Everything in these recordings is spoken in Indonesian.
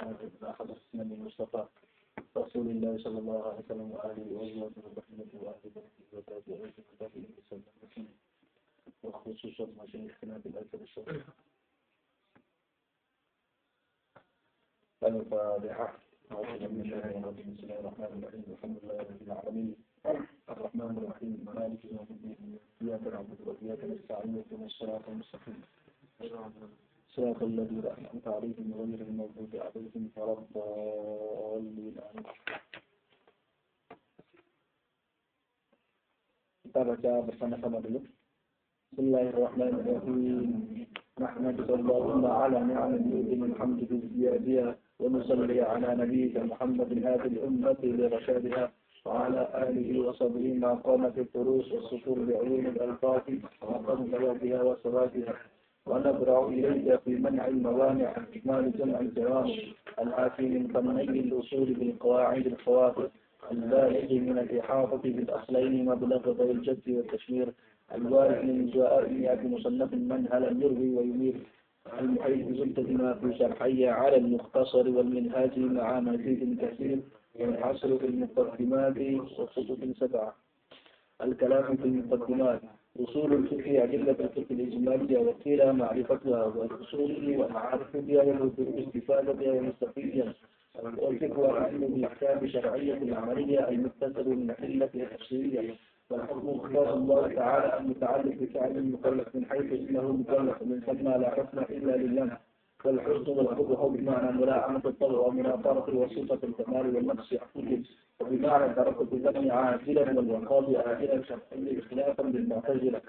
أحد السنن المصطفى رسول الله صلى الله عليه وسلم وآله وأزواجه وصحبه وأهل بيته وتابعيه وتابعين بسنة وخصوصا مشايخنا بالأثر الشرعي. الفاتحة. أعوذ بالله من الشيطان الرجيم. بسم الله الرحمن الرحيم. الحمد لله رب العالمين الرحمن الرحيم مالك يوم الدين إياك نعبد وإياك نستعين اهدنا الصراط المستقيم صراط الذين أنعمت عليهم غير المغضوب عليهم ولا الضالين. Kita baca bersama-sama dulu. Bismillahirrahmanirrahim. Nahmadullahi ala ni'amihi min hamdihi ziyadiyah wa nusalli ala nabiyyina Muhammadin hadhihi al-ummati li rashadiha wa ala alihi wa sahbihi ma qamat al-turus wa sutur bi'ulum al-alfaz wa qad bayadiha wa sawatiha wa nabra'u ilayha fi man'i al-mawani' ikmal jam' al-jaram al-afi min tamnayyi al-usul bil qawa'id al-khawafid البالغ من الإحاطة بالأصلين مبلغ ذوي الجد والتشمير الوارث من جوائز مصنف منهلا يروي ويمير المحيط زلتهما في شرحية على المختصر والمنهاج مع مزيد كثير والحصر في المقدمات وخطوط سبعة. الكلام في المقدمات. أصول الفقه أدلة الفقه الإجمالية وقيل معرفتها والأصول والمعارف بها والاستفادة بها والمستفيدة والفقه والعلم بالأحكام الشرعية العملية المتصل من الأدلة التفسيرية والحكم اختار الله تعالى المتعلق بفعل المكلف من حيث انه مكلف من ثم لا حكم الا لله والحسن والقبح بمعنى ملاعنة الطبع ومناقرة الوسيطة الكمال والنقص يحكم وبمعنى ترك الذم عاجلا والعقاب عاجلا شرعيا خلافا للمعتزلة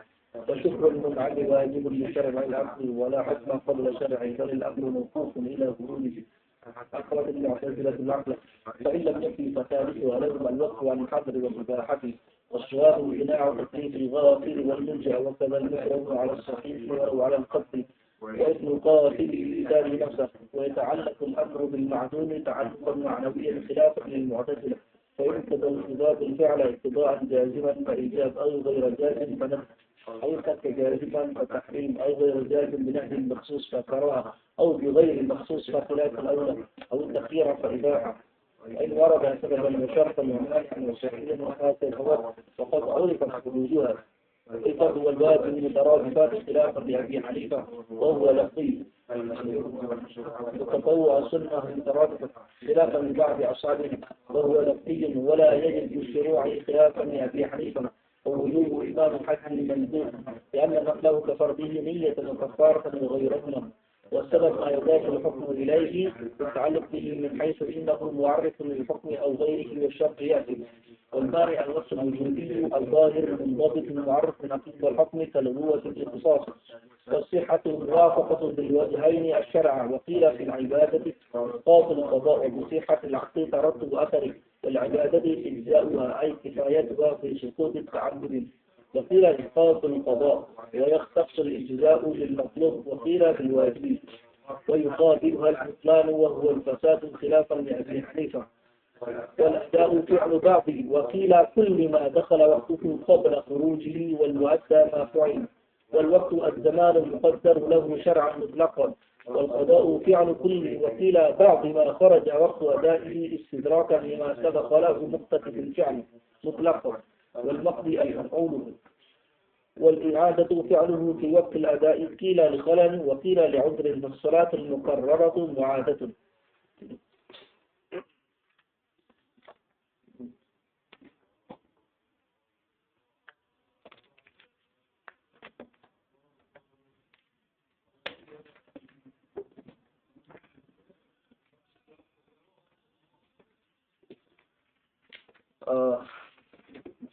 وشكر المنعم واجب لشرع العقل ولا حكم قبل شرعه بل الامر موقوف الى خروجه أخرج المعتزلة العقل فإن لم يكن فثالثها لهم الوقف عن الحظر والإباحة والسواء الإناع وتكليف الغافل والملجأ وكذا المكره على الصحيح وعلى القتل وإثم قاتل الإنسان نفسه ويتعلق الأمر بالمعدوم تعلقا معنويا خلافا للمعتزلة فإن اقتضى الإضافة الفعل اقتضاء جازما فإيجاب أو غير جازم فنفس أو ترك جازما فتحريم أو غير جازم بنهي مخصوص فكراهة أو بغير مخصوص فخلاف الأولى أو التخيير فإباحة وإن ورد سببا وشرطا ومانعا وشهيدا وخاصا الهوى فقد عرفت خروجها الفرد والواجب من مترادفات اختلافا لأبي حنيفة وهو لفظي التطوع سنة مترادفة خلافا لبعض أصحابه وهو لفظي ولا يجب الشروع خلافا لأبي حنيفة ووجوب إمام الحج المندوب لأن نقله كفرده نية وكفارة لغيرهما والسبب ما يضاف الحكم إليه يتعلق به من حيث إنه معرف للحكم أو غيره والشرط يأتي والمانع الوصف الوجودي الظاهر المنضبط المعرف من حقيقة الحكم كالقوة الاختصاص والصحة موافقة بالوجهين الشرع وقيل في العبادة قاصد القضاء وبصحة العقل ترتب أثره والعبادة إجزاؤها أي كفايتها في سقوط التعبد وقيل إسقاط القضاء ويختص الإجزاء للمطلوب وقيل بالواجب ويقابلها البطلان وهو الفساد خلافا لأبي حنيفة والأداء فعل بعض وقيل كل ما دخل وقته قبل خروجه والمؤدى ما فعل والوقت الزمان المقدر له شرعا مطلقا والقضاء فعل كل وقيل بعض ما خرج وقت أدائه استدراكا لما سبق له مقتضى الفعل مطلقا والمقضي المفعول والإعادة فعله في وقت الأداء قيل لخلل وقيل لعذر بالصلاة المكررة معادة.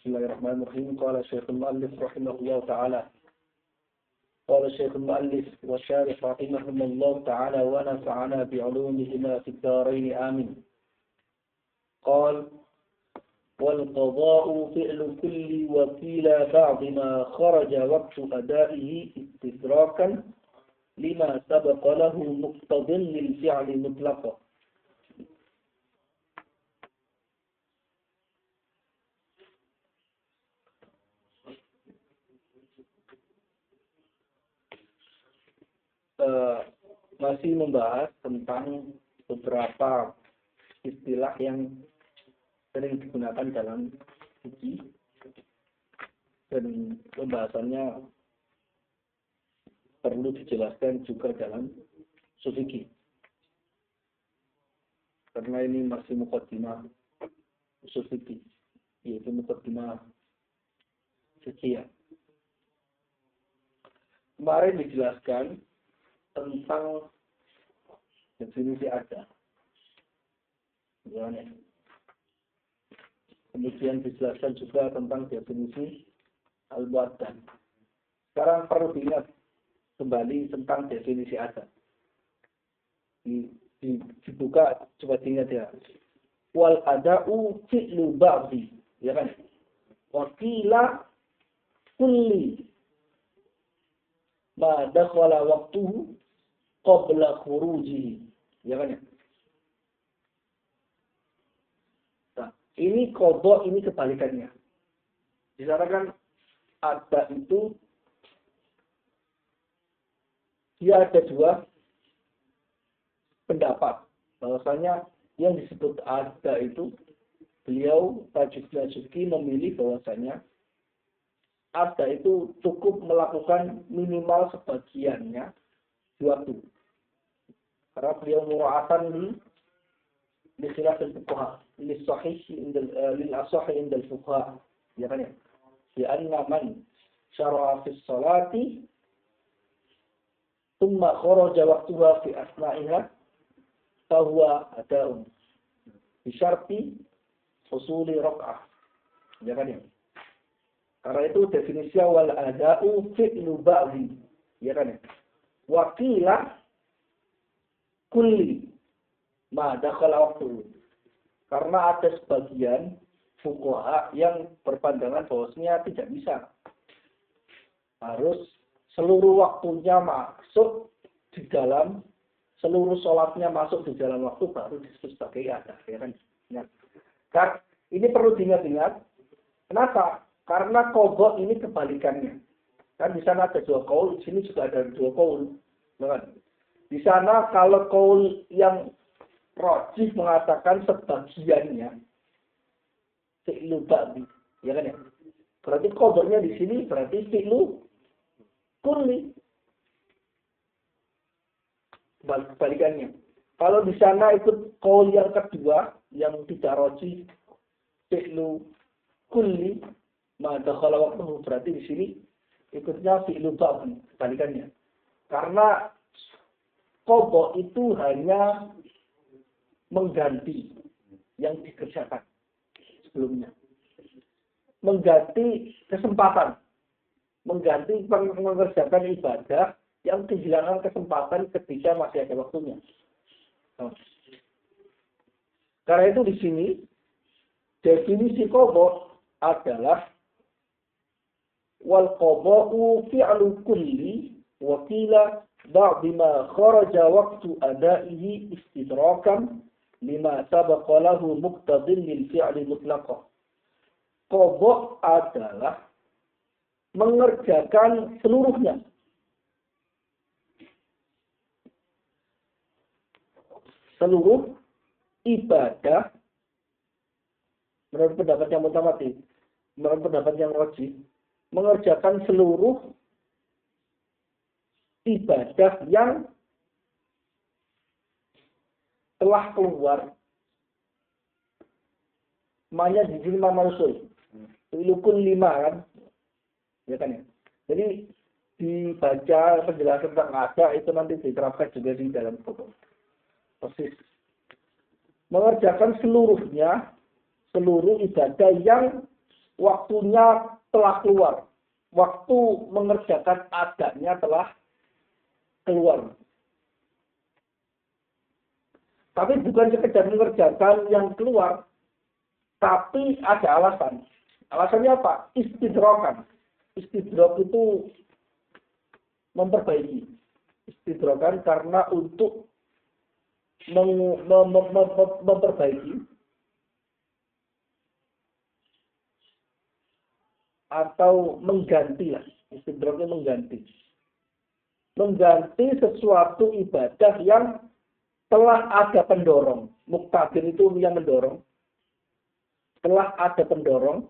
بسم الله الرحمن الرحيم. قال الشيخ المؤلف رحمه الله تعالى قال الشيخ المؤلف والشارح رحمهم الله تعالى ونفعنا بعلومهما في الدارين آمين. قال والقضاء فعل كل وكيل بعض ما خرج وقت أدائه استدراكا لما سبق له مقتض للفعل مطلقا. Masih membahas tentang beberapa istilah yang sering digunakan dalam fikih dan pembahasannya perlu dijelaskan juga dalam ushul fikih. Karena ini masih muqaddimah ushul fikih, yaitu muqaddimah fikih. Kemarin dijelaskan tentang definisi ada. Kemudian dijelaskan juga tentang definisi al-muaddah. Sekarang perlu diingat kembali tentang definisi ada. Dibuka, coba diingat ya. Wal ada'u fi'lu ba'di, ya kan? Wa qila kulli ma dakhala waqtuhu qabla khurujihi, ya kan ya? Nah, ini qadha, ini kebalikannya. Di sana kan ada itu dia ada dua pendapat. Bahwasanya yang disebut ada itu beliau Tajuki memilih bahwasanya ada itu cukup melakukan minimal sebagiannya di waktu. Karena beliau mura'atan li khilaf al-fuqaha, lil asahih indal fuqaha. Ya kan ya? Di anna man syara'a fi sholati thumma kharaja waqtuha fi asna'iha fahuwa ada'un bi syarti husuli rak'ah. Ya kan ya? Karena itu definisi wal ada'u fi'lu ba'di. Ya kan ya? Wa qila kulli ma dakhala waqtu. Karena ada sebagian fuqaha yang berpandangan bahwasanya tidak bisa. Harus seluruh waktunya masuk di dalam, seluruh sholatnya masuk di dalam waktu baru disebut sebagai ada. Ya kan? Ya. Kan ini perlu diingat-ingat. Kenapa? Karena qadha ini kebalikannya. Kan di sana ada dua qaul, di sini juga ada dua qaul. Kan? Di sana kalau qaul yang rajih mengatakan sebagiannya fi'lu ba'di, ya kan ya? Berarti qadhanya di sini berarti fi'lu kulli. Kebalikannya. Kalau di sana ikut qaul yang kedua yang tidak rajih fi'lu kulli ma dakhala waqtuhu, berarti di sini ikutnya fi'lu ba'di, kebalikannya. Karena qadha itu hanya mengganti yang dikerjakan sebelumnya. Mengganti kesempatan. Mengganti mengerjakan ibadah yang kehilangan kesempatan ketika masih ada waktunya. Karena itu di sini definisi qadha adalah wal qadha'u fi'lu kulli wa qila ba'd ma kharaja waqtu ada'ihi istidrakan lima sabaqa lahu muqtadin lil fi'li mutlaqah. Qadha adalah mengerjakan seluruhnya. Seluruh ibadah menurut pendapat yang mutawatir, menurut pendapat yang rajih, mengerjakan seluruh ibadah yang telah keluar. Namanya di sini manusul. Ilukun 5 kan? Ya kan ya? Jadi dibaca penjelasan tentang ada itu nanti diterapkan juga di dalam buku. Persis. Mengerjakan seluruhnya, seluruh ibadah yang waktunya telah keluar. Waktu mengerjakan adanya telah keluar. Tapi bukan sekedar mengerjakan yang keluar, tapi ada alasan. Alasannya apa? Istidrokan. Istidrok itu memperbaiki. Istidrokan karena untuk memperbaiki atau mengganti lah. Istidroknya mengganti sesuatu ibadah yang Setelah ada pendorong, muktadir itu yang mendorong. Setelah ada pendorong,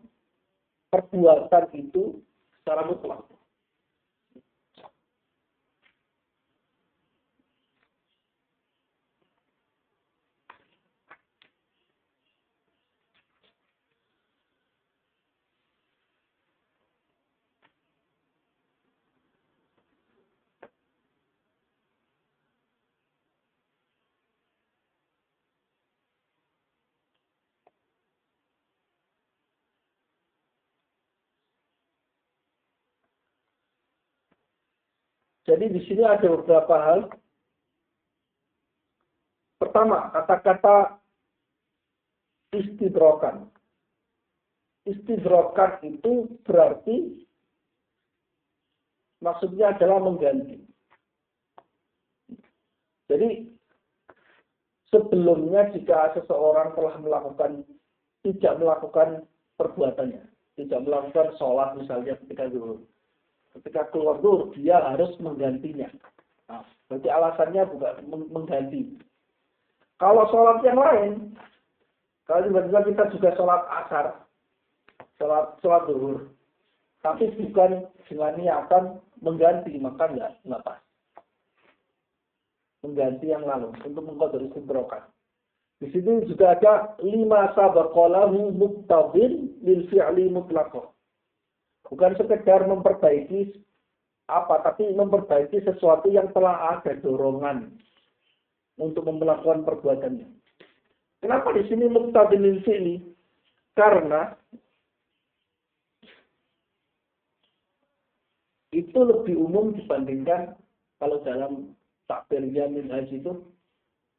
perbuatan itu secara mutlak. Jadi di sini ada beberapa hal. Pertama, kata-kata istidrokan. Istidrokan itu berarti maksudnya adalah mengganti. Jadi sebelumnya jika seseorang telah tidak melakukan perbuatannya, tidak melakukan sholat misalnya ketika zuhur. Ketika keluar zuhur, dia harus menggantinya. Nah, berarti alasannya bukan mengganti. Kalau sholat yang lain, kalau tiba-tiba kita juga sholat asar, sholat zuhur, tapi bukan dengan niatan mengganti, maka enggak pas. Mengganti yang lalu untuk mengqadar istidrokan. Di sini juga ada 5 sabaqalahu muqtadin lil fi'li mutlaqah. Bukan sekedar memperbaiki apa, tapi memperbaiki sesuatu yang telah ada dorongan untuk melakukan perbuatannya. Kenapa di sini muqtadin lil fi'li? Karena itu lebih umum dibandingkan kalau dalam takbirnya minhaj itu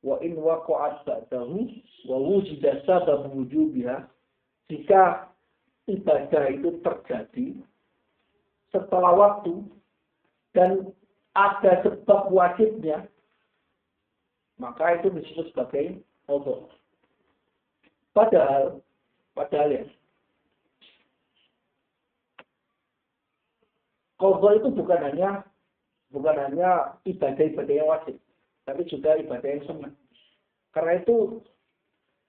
wa in waqa'at ba'dahu wa wujida sabab wujubiha, jika ibadah itu terjadi setelah waktu dan ada sebab wajibnya, maka itu disebut sebagai qadha. Padahal ya, qadha itu bukan hanya ibadah-ibadah yang wajib, tapi juga ibadah yang sunnah. Karena itu,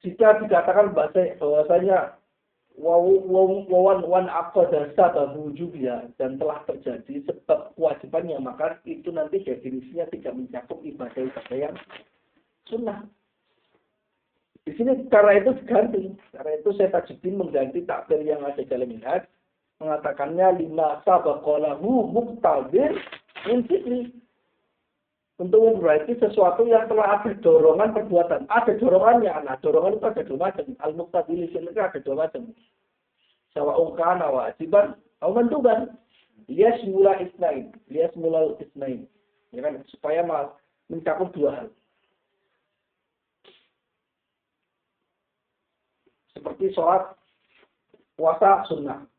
jika dikatakan bahwasanya wawan aqada sabab wujubnya dan telah terjadi sebab kewajibannya, maka itu nanti definisinya tidak mencakup ibadah-ibadah yang sunnah. Di sini karena itu diganti. Karena itu saya Tajuddin mengganti takbir yang ada dalam minhaj, mengatakannya 5 sabaqalahu muqtadir ini untuk memperbaiki sesuatu yang telah ada dorongan perbuatan. Ada dorongannya. Nah, dorongan itu ada 2 macam. Al-muqtadir itu ada 2 macam. Sawa'un kana wajiban atau manduban. Liyasmula isnain. Ya kan? Supaya mencakup 2 hal. Seperti sholat, puasa sunnah.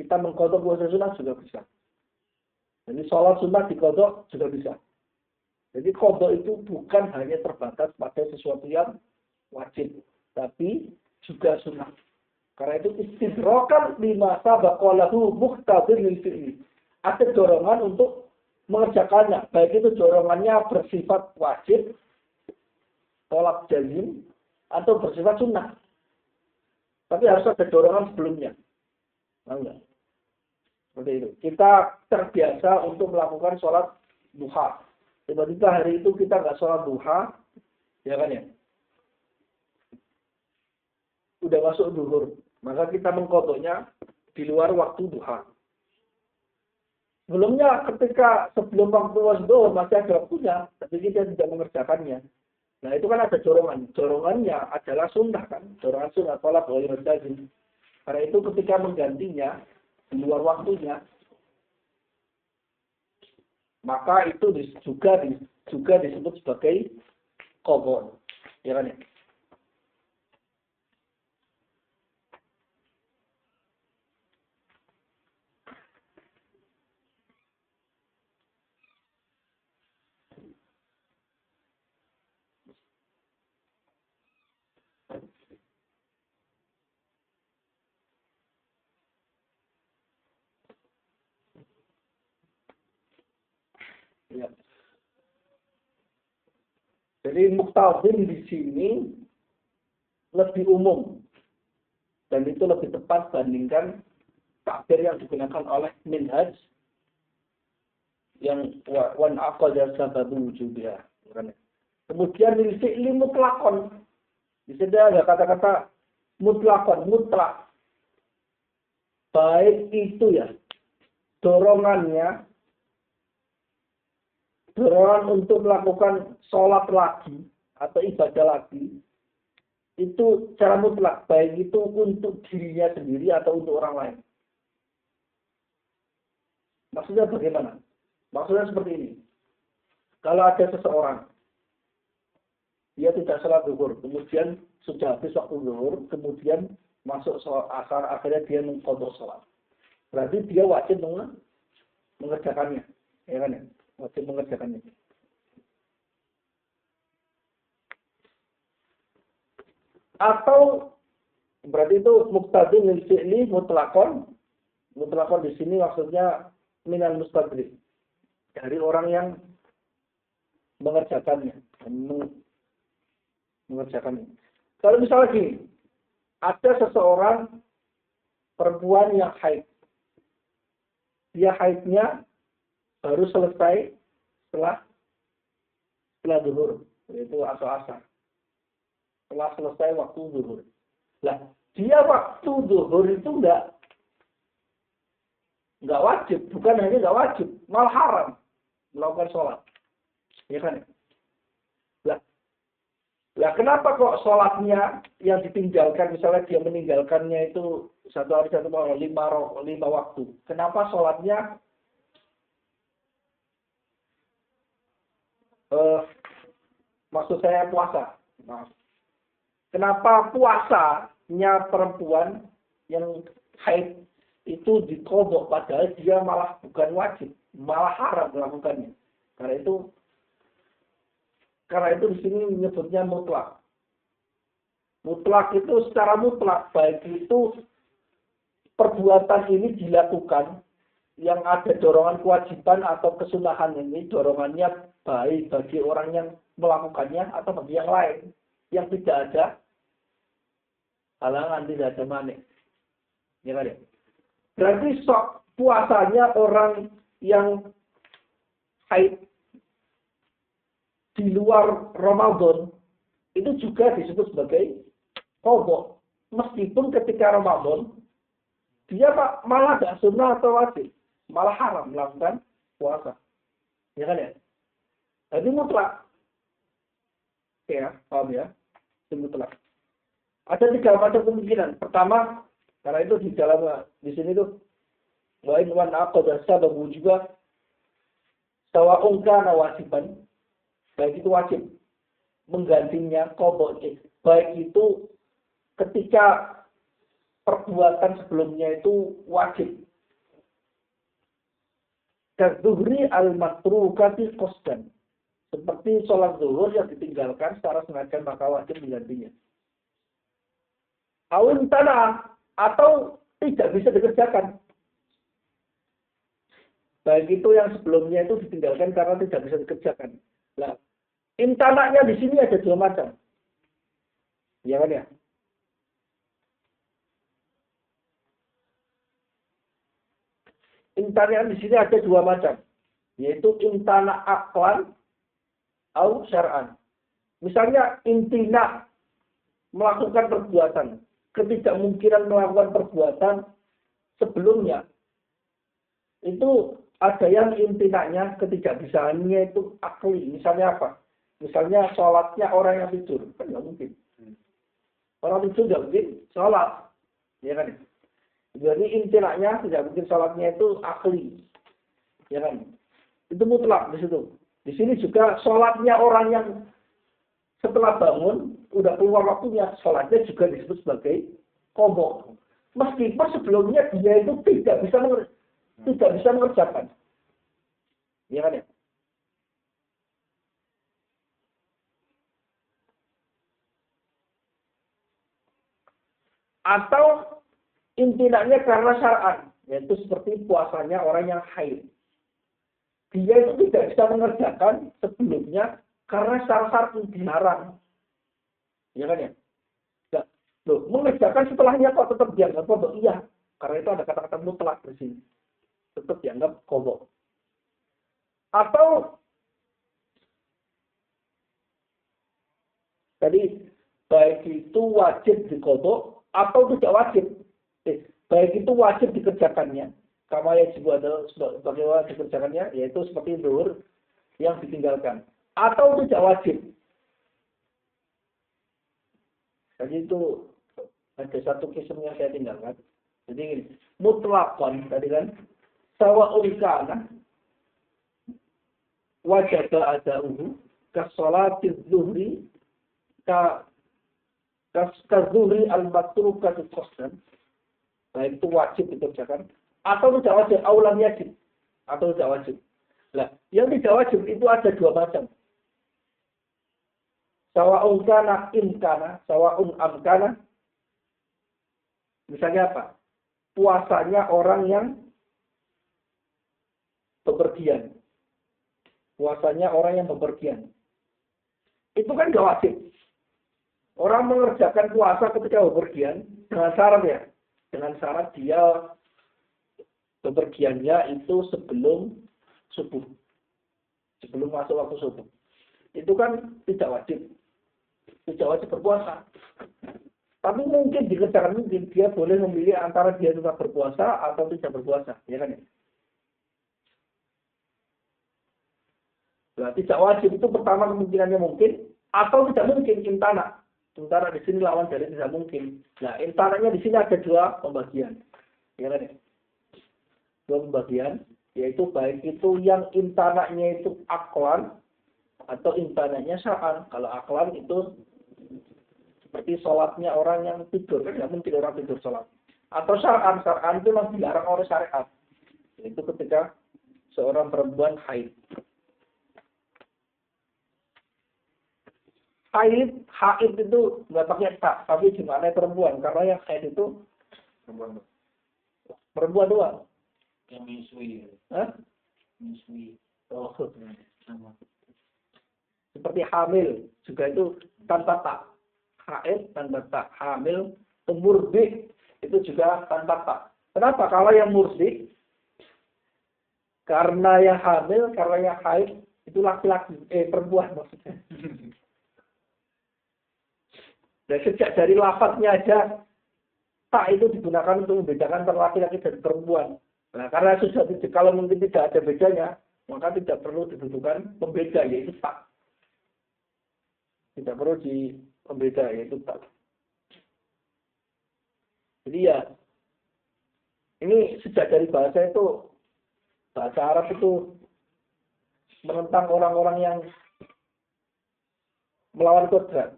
Kita mengqadha puasa sunnah juga bisa. Jadi sholat sunnah diqadha juga bisa. Jadi qadha itu bukan hanya terbatas pada sesuatu yang wajib, tapi juga sunnah. Karena itu istidrokan 5 sabaqalahu muqtadir lil fi'li. Ada dorongan untuk mengerjakannya, baik itu dorongannya bersifat wajib, tolak jazim, atau bersifat sunnah. Tapi harus ada dorongan sebelumnya. Enggak. Seperti itu. Kita terbiasa untuk melakukan sholat duha. Tiba-tiba hari itu kita nggak sholat duha, ya kan ya? Udah masuk zuhur, maka kita mengqadhanya di luar waktu duha. Sebelum waktu zuhur masih ada waktunya, tapi kita tidak mengerjakannya. Nah itu kan ada dorongan. Dorongannya adalah sunnah kan? Dorongan sunnah, tolak boleh berjazim. Karena itu ketika menggantinya di luar waktunya, maka itu juga disebut sebagai qadha. Ya kan ya? Ya. Jadi muktadin di sini lebih umum dan itu lebih tepat bandingkan takbir yang digunakan oleh minhaj yang wan aqada sababu wujubiha. Kemudian lil fi'li mutlaqon. Di sini ada kata-kata mutlaqon, mutlak. Baik itu ya dorongan untuk melakukan sholat lagi atau ibadah lagi itu secara mutlak, baik itu untuk dirinya sendiri atau untuk orang lain. Maksudnya bagaimana? Maksudnya seperti ini. Kalau ada seseorang, dia tidak sholat zuhur, kemudian sudah habis waktu zuhur, kemudian masuk sholat asar, akhirnya dia mengqadha sholat. Berarti dia wajib mengerjakannya. Ya kan ya? Wajib mengerjakannya. Atau berarti itu muqtadin lil fi'li mutlaqon. Mutlaqon di sini maksudnya minal mustaqbil. Dari orang yang mengerjakannya. Mengerjakannya. Kalau misalnya gini, ada seseorang perempuan yang haid. Dia haidnya baru selesai setelah zuhur, yaitu atau asar. Setelah selesai waktu zuhur. Lah, dia waktu zuhur itu enggak wajib, bukan hanya enggak wajib, malah haram melakukan sholat. Ya kan? Lah kenapa kok sholatnya yang ditinggalkan, misalnya dia meninggalkannya itu satu hari satu malam, lima waktu. Kenapa sholatnya maksud saya puasa? Maaf. Kenapa puasanya perempuan yang haid itu dikodok padahal dia malah bukan wajib, malah haram melakukannya? Karena itu di sini menyebutnya mutlak. Mutlak itu secara mutlak, baik itu perbuatan ini dilakukan yang ada dorongan kewajiban atau kesunahan ini, dorongannya baik bagi orang yang melakukannya atau bagi yang lain yang tidak ada halangan, tidak ada manik. Ya kan ya? Berarti puasanya orang yang haid di luar Ramadan itu juga disebut sebagai qadha. Meskipun ketika Ramadan dia malah tidak sunnah atau wajib, malah haram melakukan puasa. Ya kan ya? Jadi mutlak. Ya, paham ya? Itu mutlak. Ada 3 macam kemungkinan. Pertama, karena itu di sini tuh wa in wan aqada sababu juga sawa'un kana wajiban, baik itu wajib menggantinya qadha, baik itu ketika perbuatan sebelumnya itu wajib. Kadzuhri al-matrukati qasdan. Seperti sholat zuhur yang ditinggalkan secara sengaja maka wajib menggantinya. Awin tanah atau tidak bisa dikerjakan. Baik itu yang sebelumnya itu ditinggalkan karena tidak bisa dikerjakan. Nah, intanaknya di sini ada 2 macam. Ya kan ya? Intanak di sini ada 2 macam, yaitu intanak aklan atau syar'an. Misalnya intina melakukan perbuatan, ketidakmungkinan melakukan perbuatan sebelumnya. Itu ada yang intinanya ketidakbisaannya itu akli. Misalnya apa? Misalnya sholatnya orang yang tidur, kan nggak mungkin. Orang tidur nggak mungkin sholat, ya kan? Jadi intinanya tidak mungkin sholatnya itu akli, ya kan? Itu mutlak di situ. Di sini juga sholatnya orang yang setelah bangun udah keluar waktunya, sholatnya juga disebut sebagai qadha. Meskipun sebelumnya dia itu tidak bisa mengerjakan, ya kan ya? Atau intinanya karena syar'an, yaitu seperti puasanya orang yang haid. Dia itu tidak bisa mengerjakan sebelumnya Karena syarat-syarat dilarang. Ya kan ya? Ya. Loh, mengerjakan setelahnya kok tetap dianggap kodok? Iya. Karena itu ada kata-kata mutlak di sini. Tetap dianggap kodok. Atau tadi baik itu wajib dikodok atau tidak wajib. Baik itu wajib dikerjakannya. Kama yajibu adalah bagaimana dikerjakannya, yaitu seperti zuhur yang ditinggalkan. Atau tidak wajib. Jadi itu ada satu kisah yang saya tinggalkan. Jadi ini, mutlakon tadi kan, sawa'un kana wajaba ada'uhu kasolatiz zuhri kazuhri al-matrukati qasdan. Baik itu wajib dikerjakan atau tidak wajib, aulam yajib atau tidak wajib. Nah, yang tidak wajib itu ada dua macam. Sawa'un kana imkana, sawa'un amkana. Misalnya apa? Puasanya orang yang bepergian. Puasanya orang yang bepergian. Itu kan tidak wajib. Orang mengerjakan puasa ketika bepergian dengan syarat ya. Dengan syarat dia bepergiannya itu sebelum subuh. Sebelum masuk waktu subuh. Itu kan tidak wajib. Tidak wajib berpuasa. Tapi mungkin dikerjakan, mungkin dia boleh memilih antara dia tetap berpuasa atau tidak berpuasa. Ya kan ya? Nah, tidak wajib itu pertama kemungkinannya mungkin atau tidak mungkin imtana. Sementara di sini lawan dari tidak mungkin. Nah, imtananya di sini ada dua pembagian. Ya kan ya? Dua pembagian, yaitu baik itu yang imtananya itu aklan atau imtananya syar'an. Kalau aklan itu seperti sholatnya orang yang tidur, kan tidak mungkin orang tidur sholat. Atau syar'an itu memang dilarang oleh syariat. Itu ketika seorang perempuan haid. Haid itu nggak pakai tak, tapi gimana perempuan? Karena yang haid itu perempuan doang. Yang menyusui. Hah? Menyusui. Oh, Sama. seperti hamil juga itu tanpa tak. Haid tanpa tak. Hamil, murdi itu juga tanpa tak. Kenapa? Kalau yang murdi, karena yang hamil, karena yang haid itu laki-laki, perempuan maksudnya. Dan sejak dari lafaznya aja tak itu digunakan untuk membedakan antara laki-laki dan perempuan. Nah, karena sudah kalau mungkin tidak ada bedanya, maka tidak perlu dibutuhkan pembeda, yaitu tak. Tidak perlu di pembeda, yaitu tak. Jadi ya, ini sejak dari bahasa itu, bahasa Arab itu menentang orang-orang yang melawan kodrat.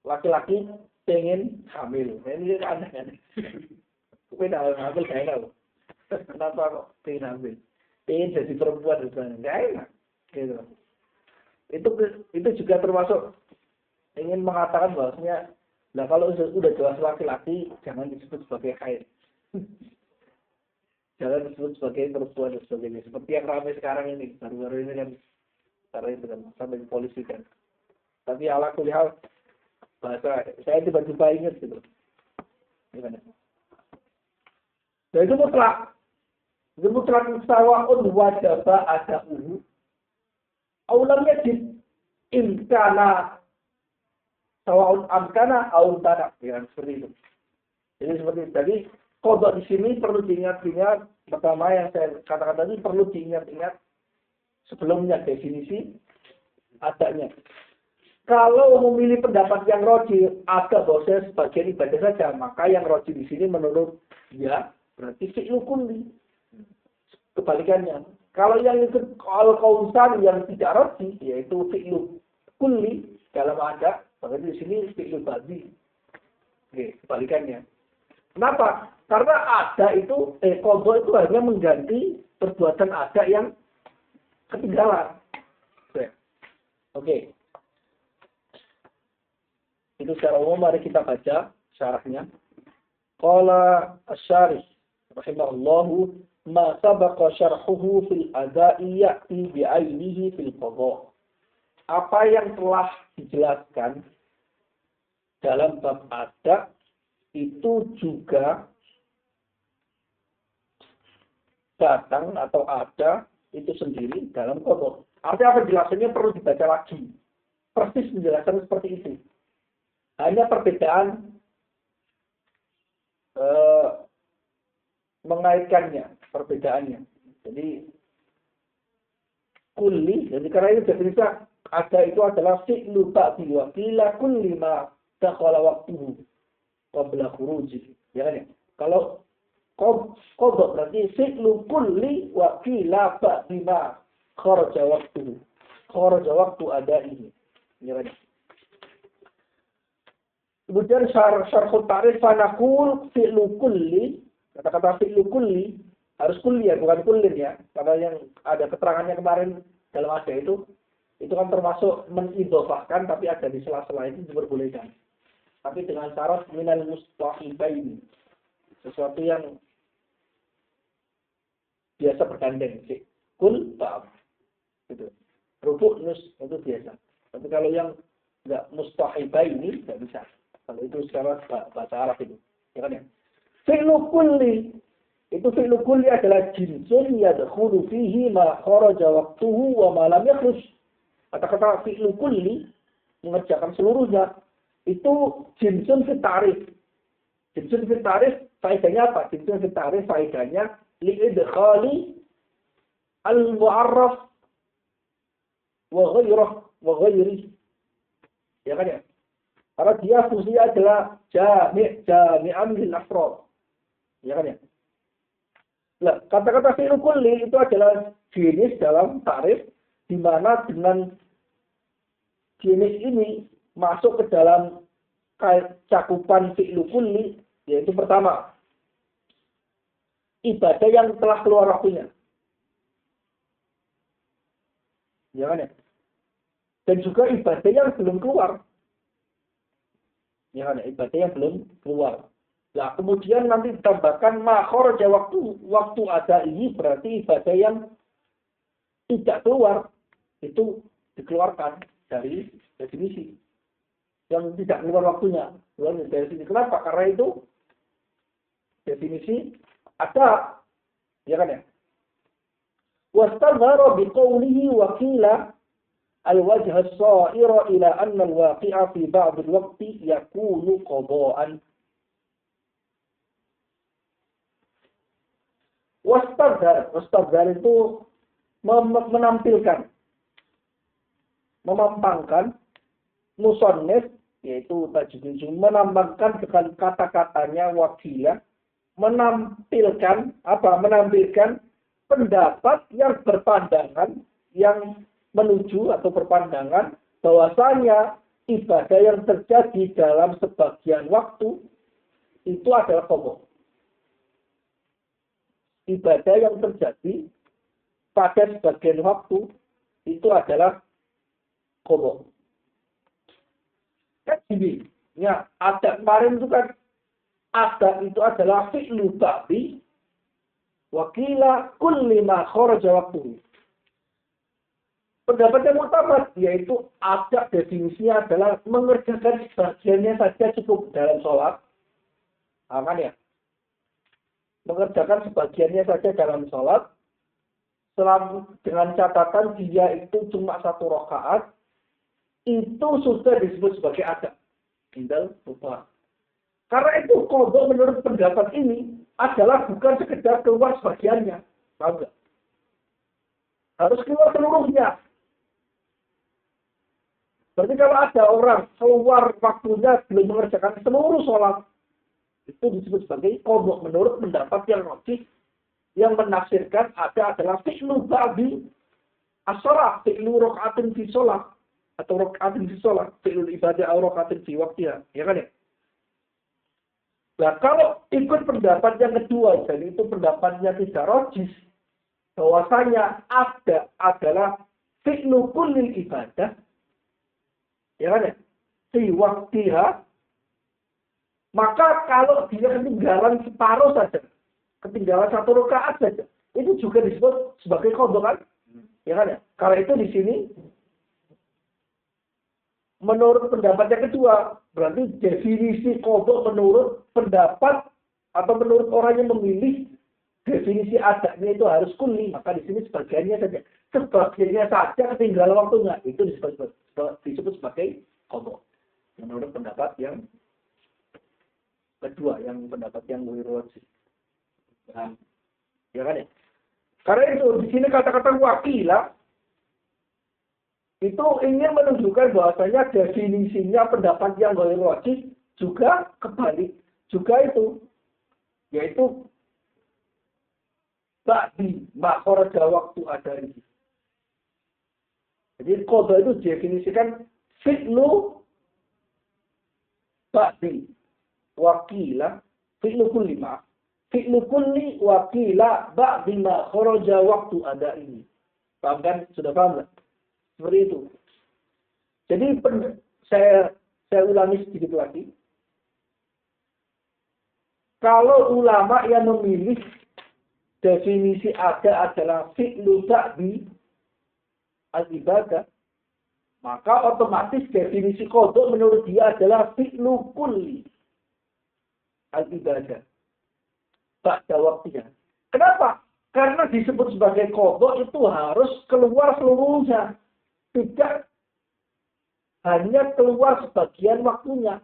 Laki-laki pengen hamil. Ini aneh kan? Gue dah hamil gak enak. Kenapa kok pengen hamil? Pengen jadi perempuan misalnya. Gak enak. Gitu. Itu juga termasuk ingin mengatakan bahwasanya, nah kalau sudah jelas laki-laki, jangan disebut sebagai haid. Jangan disebut sebagai perempuan dan sebagainya. Seperti yang ramai sekarang ini. Baru-baru ini kan. Karena itu kan. Sampai polisi kan. Tapi ala kulihal. Bahasa, saya tiba-tiba ingat gitu. Gimana? Nah itu mutlak. Itu mutlak sawa'un wajaba ada'uhu. Aulam yajib. Imkana. Sawa'un amkana aun tanak. Ya, seperti itu. Jadi seperti itu. Jadi, kodok di sini perlu diingat-ingat. Pertama yang saya katakan tadi perlu diingat-ingat. Sebelumnya definisi adanya. Kalau memilih pendapat yang roji, ada bahwasanya sebagian ibadah saja, maka yang roji di sini menurut dia berarti fi'lu kulli. Kebalikannya, kalau yang ikut al-kausan yang tidak roji, yaitu fi'lu kulli dalam ada, berarti di sini fi'lu badi. Oke, kebalikannya. Kenapa? Karena ada itu, qadha itu hanya mengganti perbuatan ada yang ketinggalan. Oke. Itu secara umum, mari kita baca syarahnya. Qala asy-syarih rahimahullahu ma sabaqa syarhuhu fil adaa'i ya'ti bi'ainihi fil qadha. apa yang telah dijelaskan dalam bab ada itu juga datang atau ada itu sendiri dalam qadha. Artinya penjelasannya perlu dibaca lagi. Persis penjelasan seperti itu. Hanya perbedaan mengaitkannya, perbedaannya. Jadi kulli, jadi karena itu definisi ada itu adalah fi'lu ba'di wa qila kulli ma dakhala waqtuhu qabla khuruji. Ya kan ya? Kalau qadha berarti fi'lu kulli wa qila ba'di ma kharaja waqtuhu. Kharaja waqtu adaihi. Ya kan ya? Kemudian syarhut ta'rif fanaqul fi'lu kulli, kata-kata fi'lu kulli harus kulli ya, bukan kullin ya. Karena yang ada keterangannya kemarin dalam ada itu kan termasuk mengidhofahkan tapi ada di sela-sela itu diperbolehkan. Tapi dengan syarat minal mustahibaini. Sesuatu yang biasa bergandeng sih. Kul ba'af. Gitu. Rubuk nus itu biasa. Tapi kalau yang enggak mustahibaini enggak bisa. Kalau itu secara bahasa Arab itu. Ya kan ya? Fi'lu kulli itu fi'lu kulli adalah jinsun yadkhulu fihi ma kharaja waqtuhu wa ma lam yakhruj. Kata-kata fi'lu kulli mengerjakan seluruhnya itu jinsun fit ta'rif. Jinsun fit ta'rif faedahnya apa? Jinsun fit ta'rif faedahnya li'idkhali al-mu'arraf wa ghairah wa ghairi. Ya kan ya? Karena dia fungsinya adalah jami'an lil afrad. Ya kan ya? Nah, kata-kata fi'lu kulli itu adalah jenis dalam ta'rif di mana dengan jenis ini masuk ke dalam cakupan fi'lu kulli, yaitu pertama, ibadah yang telah keluar waktunya. Ya kan ya? Dan juga ibadah yang belum keluar. Ya kan ya? Ibadah yang belum keluar. Nah, kemudian nanti ditambahkan kharaja waktu ada ini berarti ibadah yang tidak keluar itu dikeluarkan dari definisi yang tidak keluar waktunya. Keluar dari sini. Kenapa? Karena itu definisi ada, ya kan ya? Wastadhara biqawlihi wa qila al-wajh as-sa'ira ila anna al-waqi'a fi ba'd al-waqti yakunu qada'an. Wastadhar itu menampilkan, memampangkan, musannif yaitu Tajuddin menampilkan dengan kata-katanya wakilah, menampilkan apa? Menampilkan pendapat yang berpandangan, yang menuju atau berpandangan bahwasanya ibadah yang terjadi dalam sebagian waktu itu adalah qadha. Ibadah yang terjadi pada sebagian waktu itu adalah qadha. Kan gini, ya ada kemarin itu kan ada itu adalah fi'lu ba'di wa qila kulli ma kharaja waqtuhu. Pendapat yang utama yaitu ada definisinya adalah mengerjakan sebagiannya saja cukup dalam sholat. Aman ya? Mengerjakan sebagiannya saja dalam sholat dengan catatan dia itu cuma 1 rakaat, itu sudah disebut sebagai ada. Tinggal lupa. Karena itu qadha menurut pendapat ini adalah bukan sekedar keluar sebagiannya. Tahu nggak? Harus keluar seluruhnya. Berarti kalau ada orang keluar waktunya belum mengerjakan seluruh sholat, itu disebut sebagai qadha menurut pendapat yang rajih yang menafsirkan ada adalah fi'lu ba'di as-shalah, fi'lu raka'atin fi shalah atau raka'atin fi shalah, fi'lu ibadah atau raka'atin fi waqtiha, ya kan ya? Nah, kalau ikut pendapat yang kedua, jadi itu pendapatnya tidak rajih, bahwasanya ada adalah fi'lu kullil ibadah, ya kan ya? Fi waqtiha. Maka kalau dia ketinggalan separuh saja, ketinggalan 1 rakaat saja, itu juga disebut sebagai qadha kan? Ya kan ya? Karena itu di sini menurut pendapat yang kedua, berarti definisi qadha menurut pendapat atau menurut orang yang memilih definisi adanya itu harus kulli, maka di sini sebagiannya saja ketinggalan waktunya, itu disebut sebagai qadha. Menurut pendapat yang kedua, yang pendapat yang ghairu rajih. Ya kan ya? Karena itu di sini kata-kata wakilah itu ingin menunjukkan bahwasanya definisinya pendapat yang ghairu rajih juga kebalik, juga itu, yaitu ba'di makharaja waktu ada ini. Jadi qadha itu definisikan fi'lu ba'di wakilah fi'lu kulli fi'lu kulli wakila ba'di ma kharaja waktu ada ini. Paham kan? Sudah paham kan? Seperti itu. Jadi saya ulangi sedikit lagi. Kalau ulama yang memilih definisi ada adalah fi'lu ba'di al-ibadah, maka otomatis definisi qadha menurut dia adalah fi'lu kulli al-ibadah. Pada waktunya. Kenapa? Karena disebut sebagai qadha itu harus keluar seluruhnya. Tidak hanya keluar sebagian waktunya.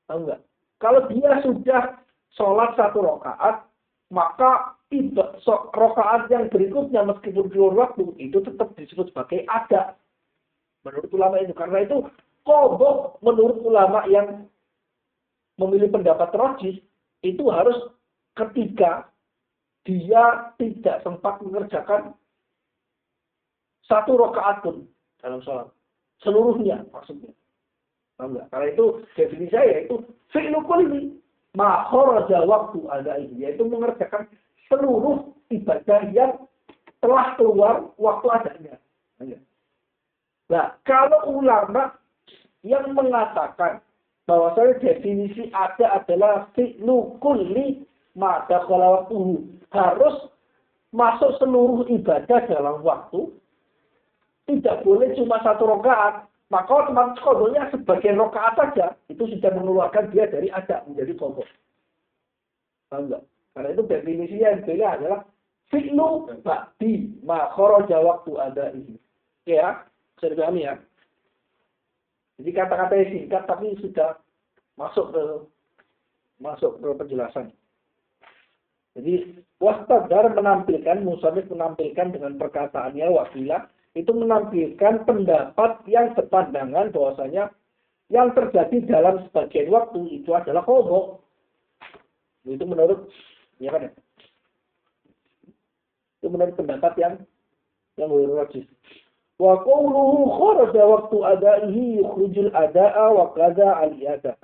Tahu nggak? Kalau dia sudah sholat 1 rakaat, maka rakaat yang berikutnya meskipun keluar waktu, itu tetap disebut sebagai ada. Menurut ulama itu. Karena itu qadha menurut ulama yang memilih pendapat rajih, itu harus ketika dia tidak sempat mengerjakan 1 rakaat pun dalam sholat. Seluruhnya maksudnya. Enggak. Karena itu definisi saya itu fi'lu kulli ma kharaja waktu ada ini, yaitu mengerjakan seluruh ibadah yang telah keluar waktu adanya. Nah, kalau ulama yang mengatakan bahwasanya definisi ada adalah fi'lu kulli ma dakhala waktuhu, harus masuk seluruh ibadah dalam waktu, tidak boleh cuma 1 rakaat, maka otomatis qadhanya sebagian rakaat saja, itu sudah mengeluarkan dia dari ada menjadi qadha. Paham enggak? Karena itu definisinya yang beda adalah fi'lu ba'di ma kharaja waktu ada ini. Ya, bisa dipahami ya. Jadi kata-kata yang singkat tapi sudah masuk ke penjelasan. Jadi wastadar menampilkan, musannif menampilkan dengan perkataannya wakilah, itu menampilkan pendapat yang berpandangan bahwasanya yang terjadi dalam sebagian waktu itu adalah qadha. Itu menurut, ya kan ya? Itu menurut pendapat yang ghairu rajih. Wa qawluhu kharaja waktu adaihi yukhrujul adaa wa qadha al-i'adah.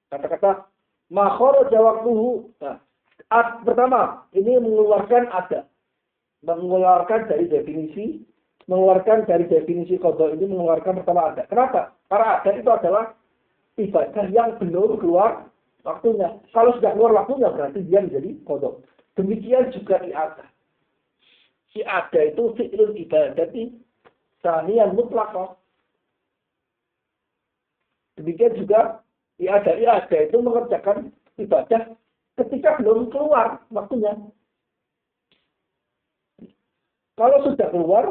Kata-kata ma kharaja waktuhu. Nah, pertama, ini mengeluarkan ada. Mengeluarkan dari definisi qadha ini, mengeluarkan pertama ada. Kenapa? Karena ada itu adalah ibadah yang belum keluar waktunya. Kalau sudah keluar waktunya berarti dia menjadi qadha. Demikian juga i'adah. I'adah itu fi'lul ibadati saniyan mutlaqah. Demikian juga i'adah itu mengerjakan ibadah ketika belum keluar waktunya. Kalau sudah keluar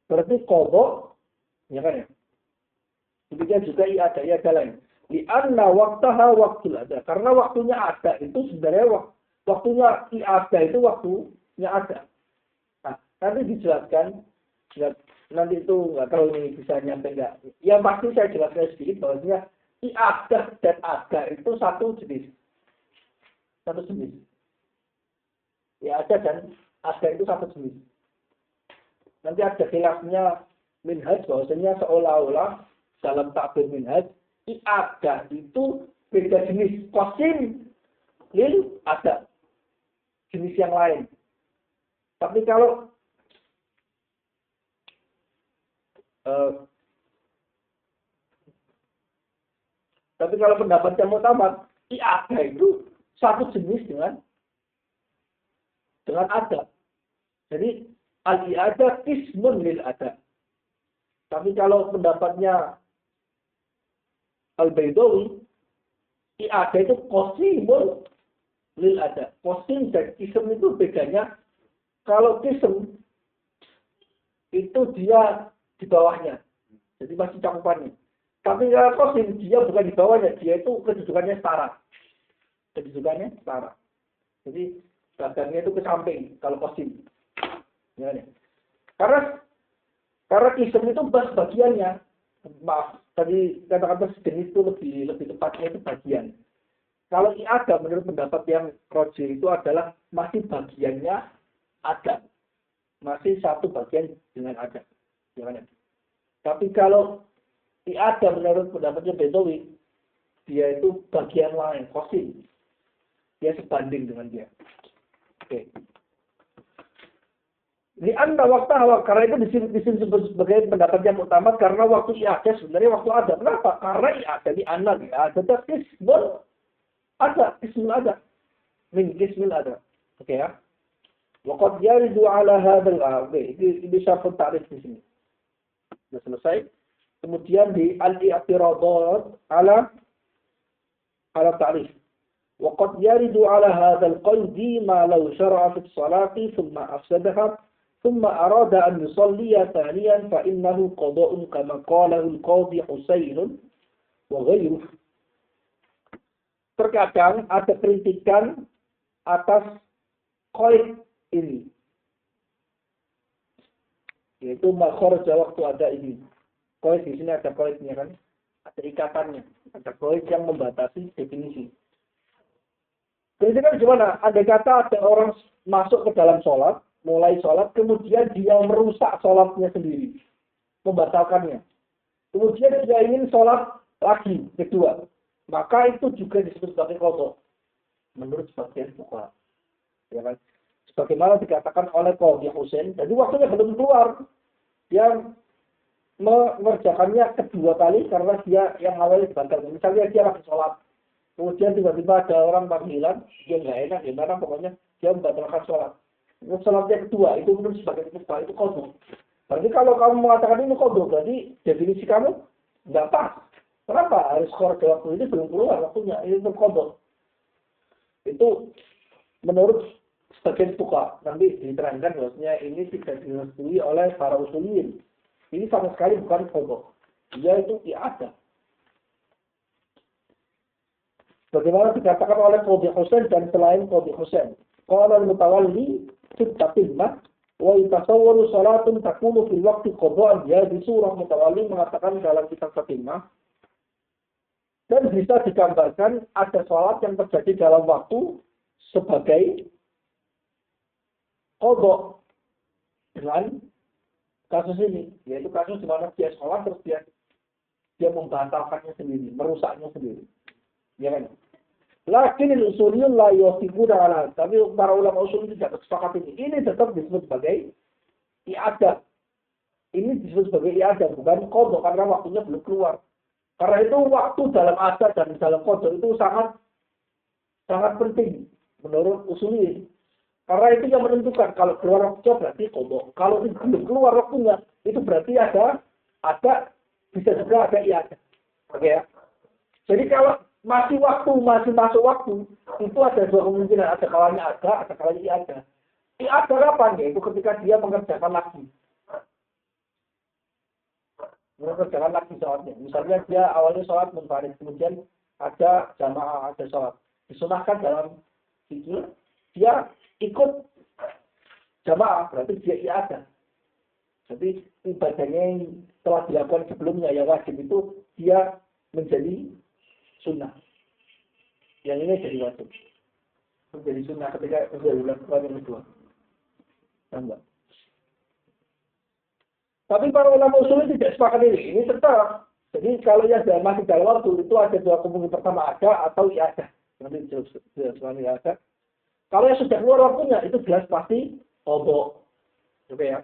berarti qadha, ya kan ya? Demikian juga i'adah lain. Li'anna waqtaha waqtul ada. Karena waktunya ada itu sebenarnya waktunya i'adah itu waktunya ada. Nah, nanti dijelaskan, nanti itu nggak tahu ini bisa nyampe nggak. Yang pasti saya jelaskan sedikit bahwasanya i'adah dan ada itu satu jenis. I'adah dan ada itu satu jenis. Nanti ada khilafnya minhaj bahwasanya seolah-olah dalam takbir minhaj i'adah itu beda jenis, qasim lil ada jenis yang lain. Tapi kalau pendapat yang mutamat, i'adah itu satu jenis dengan ada. Jadi al-i'adah ismun lil ada. Tapi kalau pendapatnya Al-Baidawi, i'adah itu qasimul lil ada. Qasim dan ism itu bedanya, kalau ism itu dia di bawahnya. Jadi masih cakupannya. Tapi kalau qasim dia bukan di bawahnya, dia itu kedudukannya setara. Kedudukannya setara. Jadi belakangnya itu ke samping kalau qasim. Ya, nih. Karena ism itu bagiannya. Maaf, tadi kata-kata sejenis itu lebih tepatnya itu bagian. Kalau i'adah menurut pendapat yang roji itu adalah masih bagiannya ada. Masih satu bagian dengan ada. Gimana? Tapi kalau i'adah menurut pendapatnya Baidawi, dia itu bagian lain, qasim. Dia sebanding dengan dia. Oke. Di anda waktu awal, karena itu disebut sebagai pendapat yang utama karena waktu i'adah sebenarnya waktu ada. Kenapa? Karena i'adah di anda ada ismul ada, ismul ada, min ismul ada. Oke ya. Waqad yaridu ala hadzal ardi. Ini syarh ta'rif di sini. Sudah selesai. Kemudian di al-i'tiradat ala ta'rif. وقد يرد على هذا القيد ما لو شرع في الصلاة ثم أفسدها ثم أراد أن يصلي ثانيا فإنه قضاء كما قاله القاضي حسين وغيره. Terkadang ada kritikan atas qaid ini, yaitu makhraj waktu ada ini. Qaid di sini ada qaidnya kan, ada ikatannya, ada qaid yang membatasi definisi. Kritikan gimana? Andai kata ada orang masuk ke dalam sholat, mulai sholat, kemudian dia merusak sholatnya sendiri, membatalkannya. Kemudian dia ingin sholat lagi, kedua. Maka itu juga disebut sebagai qadha. Menurut sebagian fuqaha. Ya kan? Sebagaimana dikatakan oleh Qadhi Husain, jadi waktunya belum keluar. Dia mengerjakannya kedua kali karena dia yang awalnya dibatalkan. Misalnya dia lagi sholat. Kemudian tiba-tiba ada orang panggilan, dia nggak enak, gimana pokoknya dia membatalkan sholat. Sholatnya kedua, itu menurut sebagai fuqaha itu qadha. Berarti kalau kamu mengatakan ini qadha, berarti definisi kamu nggak pas. Kenapa? Harus keluar waktu ini belum keluar waktunya, ini itu qadha. Itu menurut sebagian fuqaha. Nanti diterangkan bahwasanya ini tidak direstui oleh para usuliyin. Ini sama sekali bukan qadha. Dia itu i'adah. Bagaimana dikatakan oleh Qadhi Husain dan selain Qadhi Husain. Qala al-mutawalli fit taqimmah wa yatasawwaru salatun takunu fil waqti qada'an. Ya, di surah Mutawalli mengatakan dalam kitab taqimmah, dan bisa digambarkan ada salat yang terjadi dalam waktu sebagai qadha dengan kasus ini, yaitu kasus di mana dia sholat terus dia membatalkannya sendiri, merusaknya sendiri. Ya kan? Lakin usuliyun la yusiquna ala. Tapi para ulama usul tidak sepakat ini. Ini tetap disebut sebagai i'adah. Ini disebut sebagai i'adah, bukan qadha karena waktunya belum keluar. Karena itu waktu dalam adat dan dalam qadha itu sangat penting menurut usuliyin. Karena itu yang menentukan kalau keluar waktunya berarti qadha. Kalau belum keluar waktunya itu berarti ada bisa juga ada i'adah. Oke ya. Jadi kalau masih masuk waktu, itu ada dua kemungkinan, ada kalanya ada kalanya i'adah. I'adah kapan? Yaitu ketika dia mengerjakan lagi sholatnya. Misalnya dia awalnya sholat munfarid, kemudian ada jamaah, ada sholat. Disunahkan dalam fikih, dia ikut jamaah, berarti dia i'adah. Jadi ibadahnya yang telah dilakukan sebelumnya yang wajib itu dia menjadi sunnah. Yang ini jadi wajib. Menjadi sunnah ketika dilakukan yang kedua. Tambah. Tapi para ulama usul tidak sepakat ini. Ini tetap. Jadi kalau yang masih dalam waktu itu ada dua kemungkinan, pertama ada atau i'adah. Nanti jelas i'adah. Kalau yang sudah keluar waktunya itu jelas pasti qadha. Oke ya.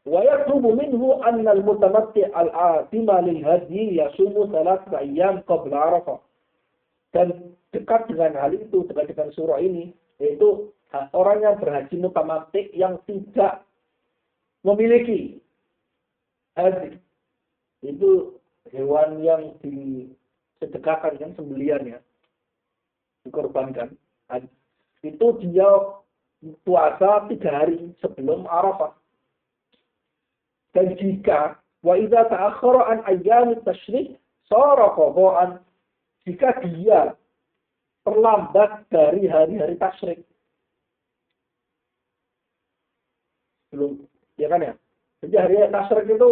Wa yatlubu minhu anna al-mutamatti al-atima lil hadi yasumu 3 ayyam qabla Arafah. Dan dekat dengan hal itu, dekat dengan surah ini, yaitu orang yang berhaji mutamatti yang tidak memiliki Hadi itu hewan yang disedekahkan kan sembelian ya, dikorbankan. Itu dia puasa 3 hari sebelum Arafah. Dan jika wa idza ta'akhkhara an ayyam tasyrik sara qada'an, jika dia terlambat dari hari-hari tasyrik. Belum, ya kan ya? Jadi hari tasyrik itu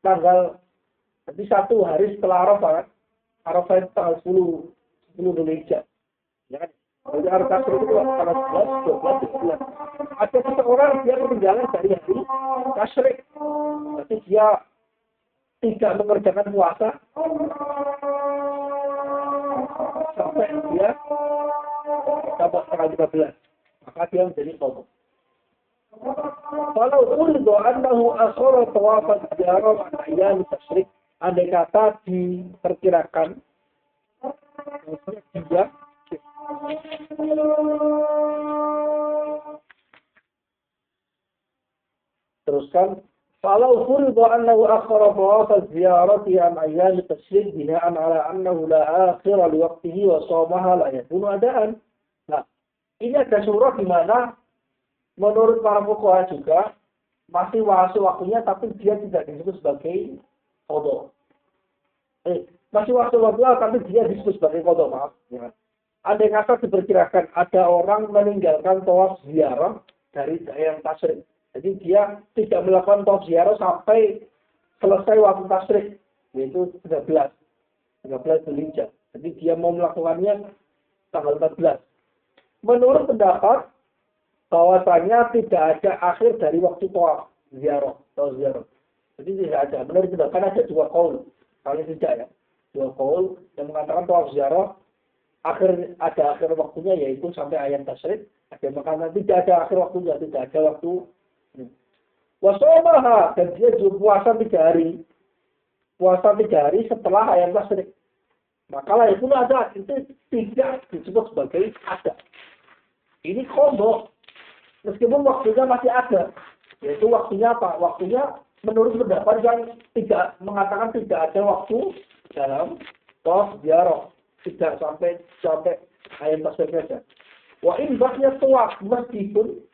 tanggal nanti 1 hari setelah Arafah kan? Arafah itu tanggal 10 Dzulhijjah. Ya kan? Jadi hari tasyrik itu tanggal 11, 12, 13. Ada seseorang dia ketinggalan dari hari tasyrik. Berarti dia tidak mengerjakan puasa sampai dia sampai tanggal 13. Maka dia menjadi qadha. Kalau uldo annahu akhara tawaf al-ziarah an ayyam tasyrik, andai kata diperkirakan dia teruskan kalau uldo annahu akhara tawaf al-ziarah an ayyam tasyrik bina'an ala annahu la akhira li waqtihi wa shamaha la yakunu adaan. Nah, ini ada surah di mana menurut para fuqaha juga masih waktunya tapi dia tidak disebut sebagai qadha. Masih waktu tapi dia disebut sebagai qadha, maaf. Ya. Andai kata diperkirakan ada orang meninggalkan tawaf ziarah dari yang tasyrik. Jadi dia tidak melakukan tawaf ziarah sampai selesai waktu tasyrik, yaitu 13 Dzulhijjah. Jadi dia mau melakukannya tanggal 14. Menurut pendapat bahwasanya tidak ada akhir dari waktu tawaf ziarah. Jadi tidak ada. Menurut pendapat kan ada 2 qaul. Kalau tidak ya, 2 qaul yang mengatakan tawaf ziarah ada akhir waktunya yaitu sampai ayat tasyrik. Ada mengatakan tidak ada akhir waktunya, tidak ada waktu. Wasamaha, dan dia juga puasa 3 hari. Puasa 3 hari setelah ayat tasyrik. Maka lah itu ada, itu tidak disebut sebagai ada. Ini qadha. Meskipun waktunya masih ada, yaitu waktunya apa? Waktunya menurut pendapat yang tidak mengatakan tidak ada waktu dalam tawaf ziarah, tidak sampai ayat tasyrik saja. Wa in baqiya tawaf, meskipun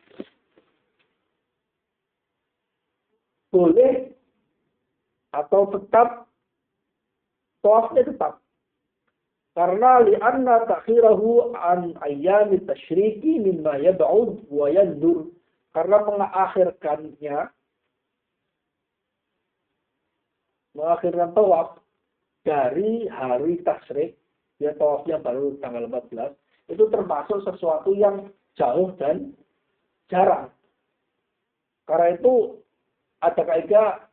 boleh atau tetap tawafnya tetap. Karena li'anna takhirahu an ayyami tasyriki mimma yab'ud wa yandur. Karena mengakhirkan tawaf dari hari tasyrik, ya tawafnya baru tanggal 14, itu termasuk sesuatu yang jauh dan jarang. Karena itu ada kaidah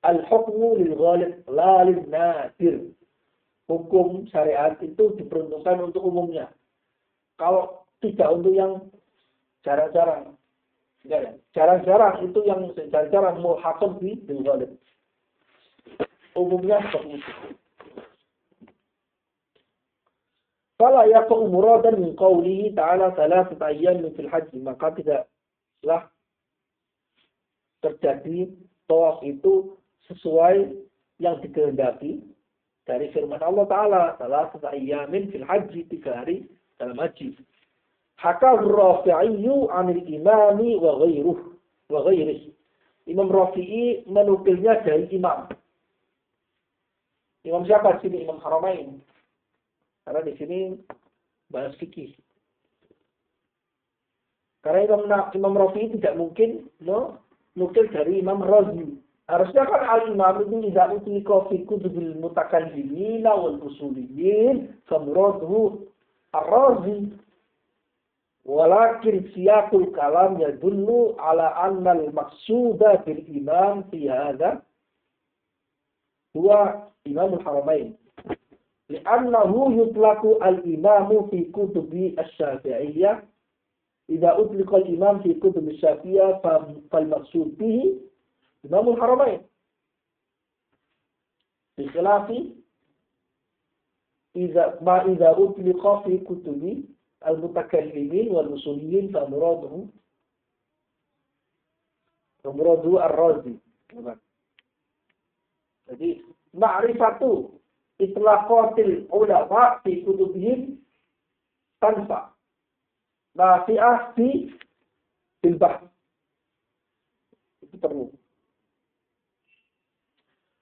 al-hukmu lil ghalib la lin nadir. Hukum syariat itu diperuntukkan untuk umumnya. Kalau tidak untuk yang jarang-jarang. Jarang-jarang itu yang jarang-jarang mulhaqun bil ghalib. Umumnya seperti itu. Fala yaqu muradan min qawlihi ta'ala 3 ayyamin fil hajj, maka tidaklah terjadi tawaf itu sesuai yang dikehendaki dari firman Allah Ta'ala, 3 ayyamin fil haji, 3 hari dalam haji. Haka Rafi'iyyu 'anil imami wa ghairihi. Imam Rafi'i menukilnya dari imam. Imam siapa di sini? Imam Haramain. Karena di sini bahas fikih. Karena Imam Rafi'i tidak mungkin nukil dari Imam Razi. Harusnya kan al-imam itu tidak utlika fi kutubil mutakallimin wal usuliyin famuraduhu ar-razi. Walakin siyaqul kalam yadullu ala anna al-maqsuda bil imam fi hadha huwa Imam al-Haramain. Li'annahu yutlaqu al-imamu fi kutubi asy-Syafi'iyyah. Idza utlika al-imam fi kutubi asy-Syafi'iyyah fal-maqsud bihi Imamul Haramain. Bikhilafi idza utliqa fi kutubi al-mutakallimin wal usuliyin fa muraduhu Nomor 2 Ar-Razi. Jadi ma'rifatu itlaqatil ulama fi kutubihim tanfa nafi'ah fi bilbah. Itu perlu.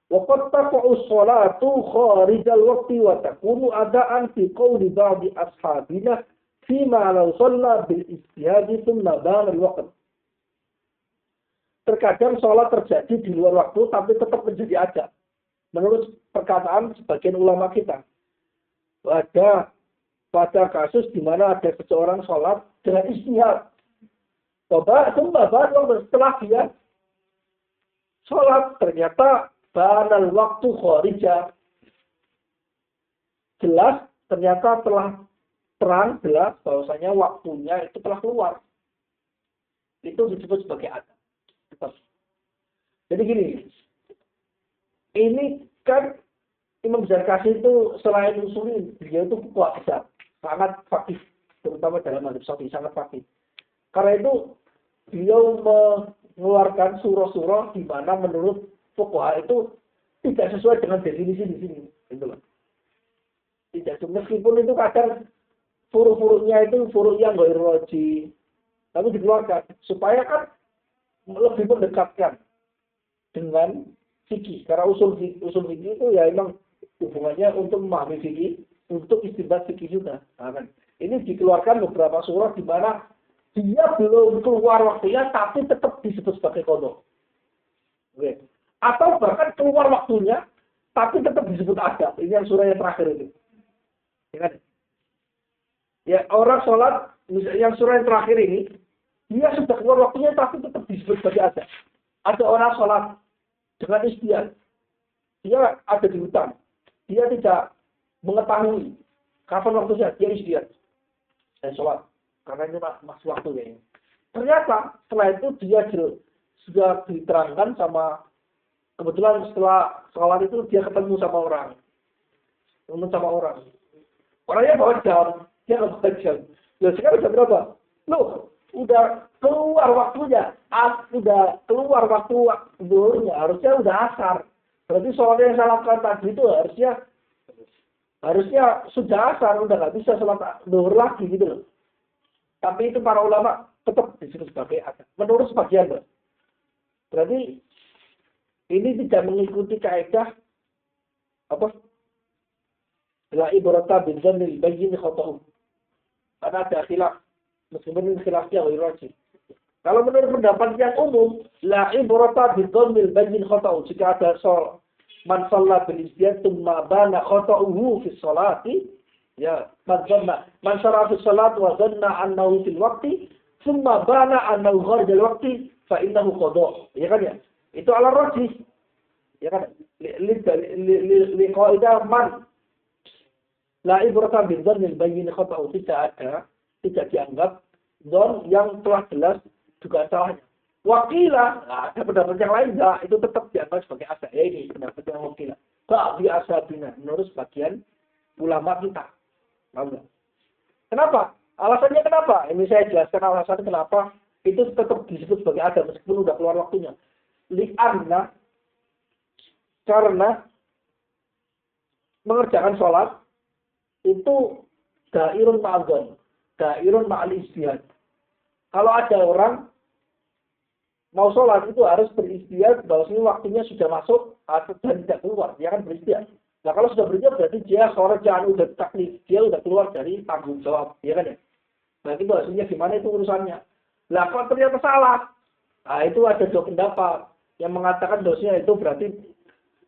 Waqad taqa'u sholatu kharijal waqti wa takunu adaan fi qawli ba'di ashabina fima law shalla bil ijtihadi thumma bana al-waqt. Terkadang sholat terjadi di luar waktu tapi tetap menjadi ada. Menurut perkataan sebagian ulama kita. Ada pada kasus di mana ada seseorang sholat dengan ijtihad. Setelah dia sholat ternyata banal waktu kharija. Jelas ternyata telah terang jelas bahwasanya waktunya itu telah keluar. Itu disebut sebagai ada. Jadi gini, ini kan Imam Zarkashi itu selain usulin, dia itu kuat besar, sangat fakih, terutama dalam madhab Syafi'i sangat fakih. Karena itu beliau mengeluarkan surah-surah di mana menurut fuqaha itu tidak sesuai dengan definisi di sini, gitu loh. Tidak, meskipun itu kadang furu-furunya itu furu yang ghair roji, tapi dikeluarkan supaya kan lebih mendekatkan dengan fikih. Karena usul fikih itu ya memang hubungannya untuk memahami fikih, untuk istinbat fikih juga. Nah, kan. Ini dikeluarkan beberapa surah di mana dia belum keluar waktunya tapi tetap disebut sebagai qadha. Oke. Atau bahkan keluar waktunya tapi tetap disebut ada. Ini yang surah yang terakhir itu. Ingat. Ya, orang sholat yang surah yang terakhir ini dia sudah keluar waktunya tapi tetap disebut sebagai ada. Ada orang sholat dengan ijtihad. Dia ada di hutan. Dia tidak mengetahui kapan waktunya. Dia ijtihad. Saya sholat. Karena ini masih waktu kayaknya. Ternyata setelah itu dia sudah diterangkan sama, kebetulan setelah sholat itu dia ketemu sama orang. Orangnya bawa jam. Dia nggak bawa jam. Loh, sekarang jam berapa? Loh, udah keluar waktunya. Udah keluar waktu zuhurnya. Harusnya udah asar. Berarti sholat yang saya lakukan tadi itu harusnya sudah asar. Udah nggak bisa sholat zuhur lagi gitu loh. Tapi itu para ulama tetap disebut sebagai asar. Menurut sebagian loh. Berarti ini tidak mengikuti kaidah apa? La ibrata bin dzannil bayyin khata'u. Karena ada khilaf. Meskipun ini khilafnya wajib. Kalau menurut pendapat yang umum, la ibrata bin dzannil bayyin khata'u. Jika ada man shalla bil ijtihad tsumma bana khata'uhu fi sholati, ya, man syara fi sholat wa dhanna annahu fil waqti tsumma bana annahu kharij al waqti fa innahu qada'. Ya kan ya? Itu ala rajih. Ya kan? Li qaidah man la ibrata bin dzannil bayyin khata'u, tidak dianggap dzon yang telah jelas juga salahnya. Wakila, ada pendapat yang lain enggak, itu tetap dianggap sebagai asal. Ya ini pendapat yang wakila. Ba'di ashabina, menurut sebagian ulama kita. Kenapa? Alasannya kenapa? Ini saya jelaskan alasannya kenapa itu tetap disebut sebagai ada meskipun udah keluar waktunya. Li'anna, karena mengerjakan sholat itu dairun ma'adzon, dairun ma'al ijtihad. Kalau ada orang mau sholat itu harus beristihad bahwa ini waktunya sudah masuk dan tidak keluar, dia akan beristihad. Nah kalau sudah beristihad berarti dia kharajan udah taklif, dia udah keluar dari tanggung jawab, ya kan ya? Berarti bahasanya gimana itu urusannya. Nah kalau ternyata salah, nah itu ada dua pendapat yang mengatakan dosanya itu berarti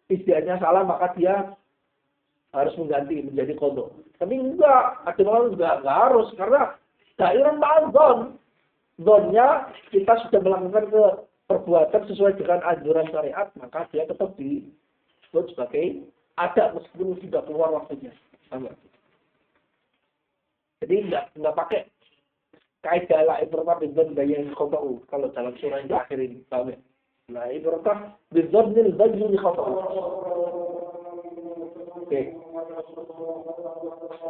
istihadnya salah maka dia harus mengganti menjadi qadha. Tapi enggak, ada orang juga enggak harus karena dairun ma'adzon. Zonnya kita sudah melakukan perbuatan sesuai dengan anjuran syariat, maka dia tetap disebut sebagai ada meskipun sudah keluar waktunya. Jadi enggak pakai kaidah la ibrata bidzan bayyin khata'u kalau dalam surah yang terakhir ini. Paham ya? La ibrata bidzanil bayyin khata'u. Oke.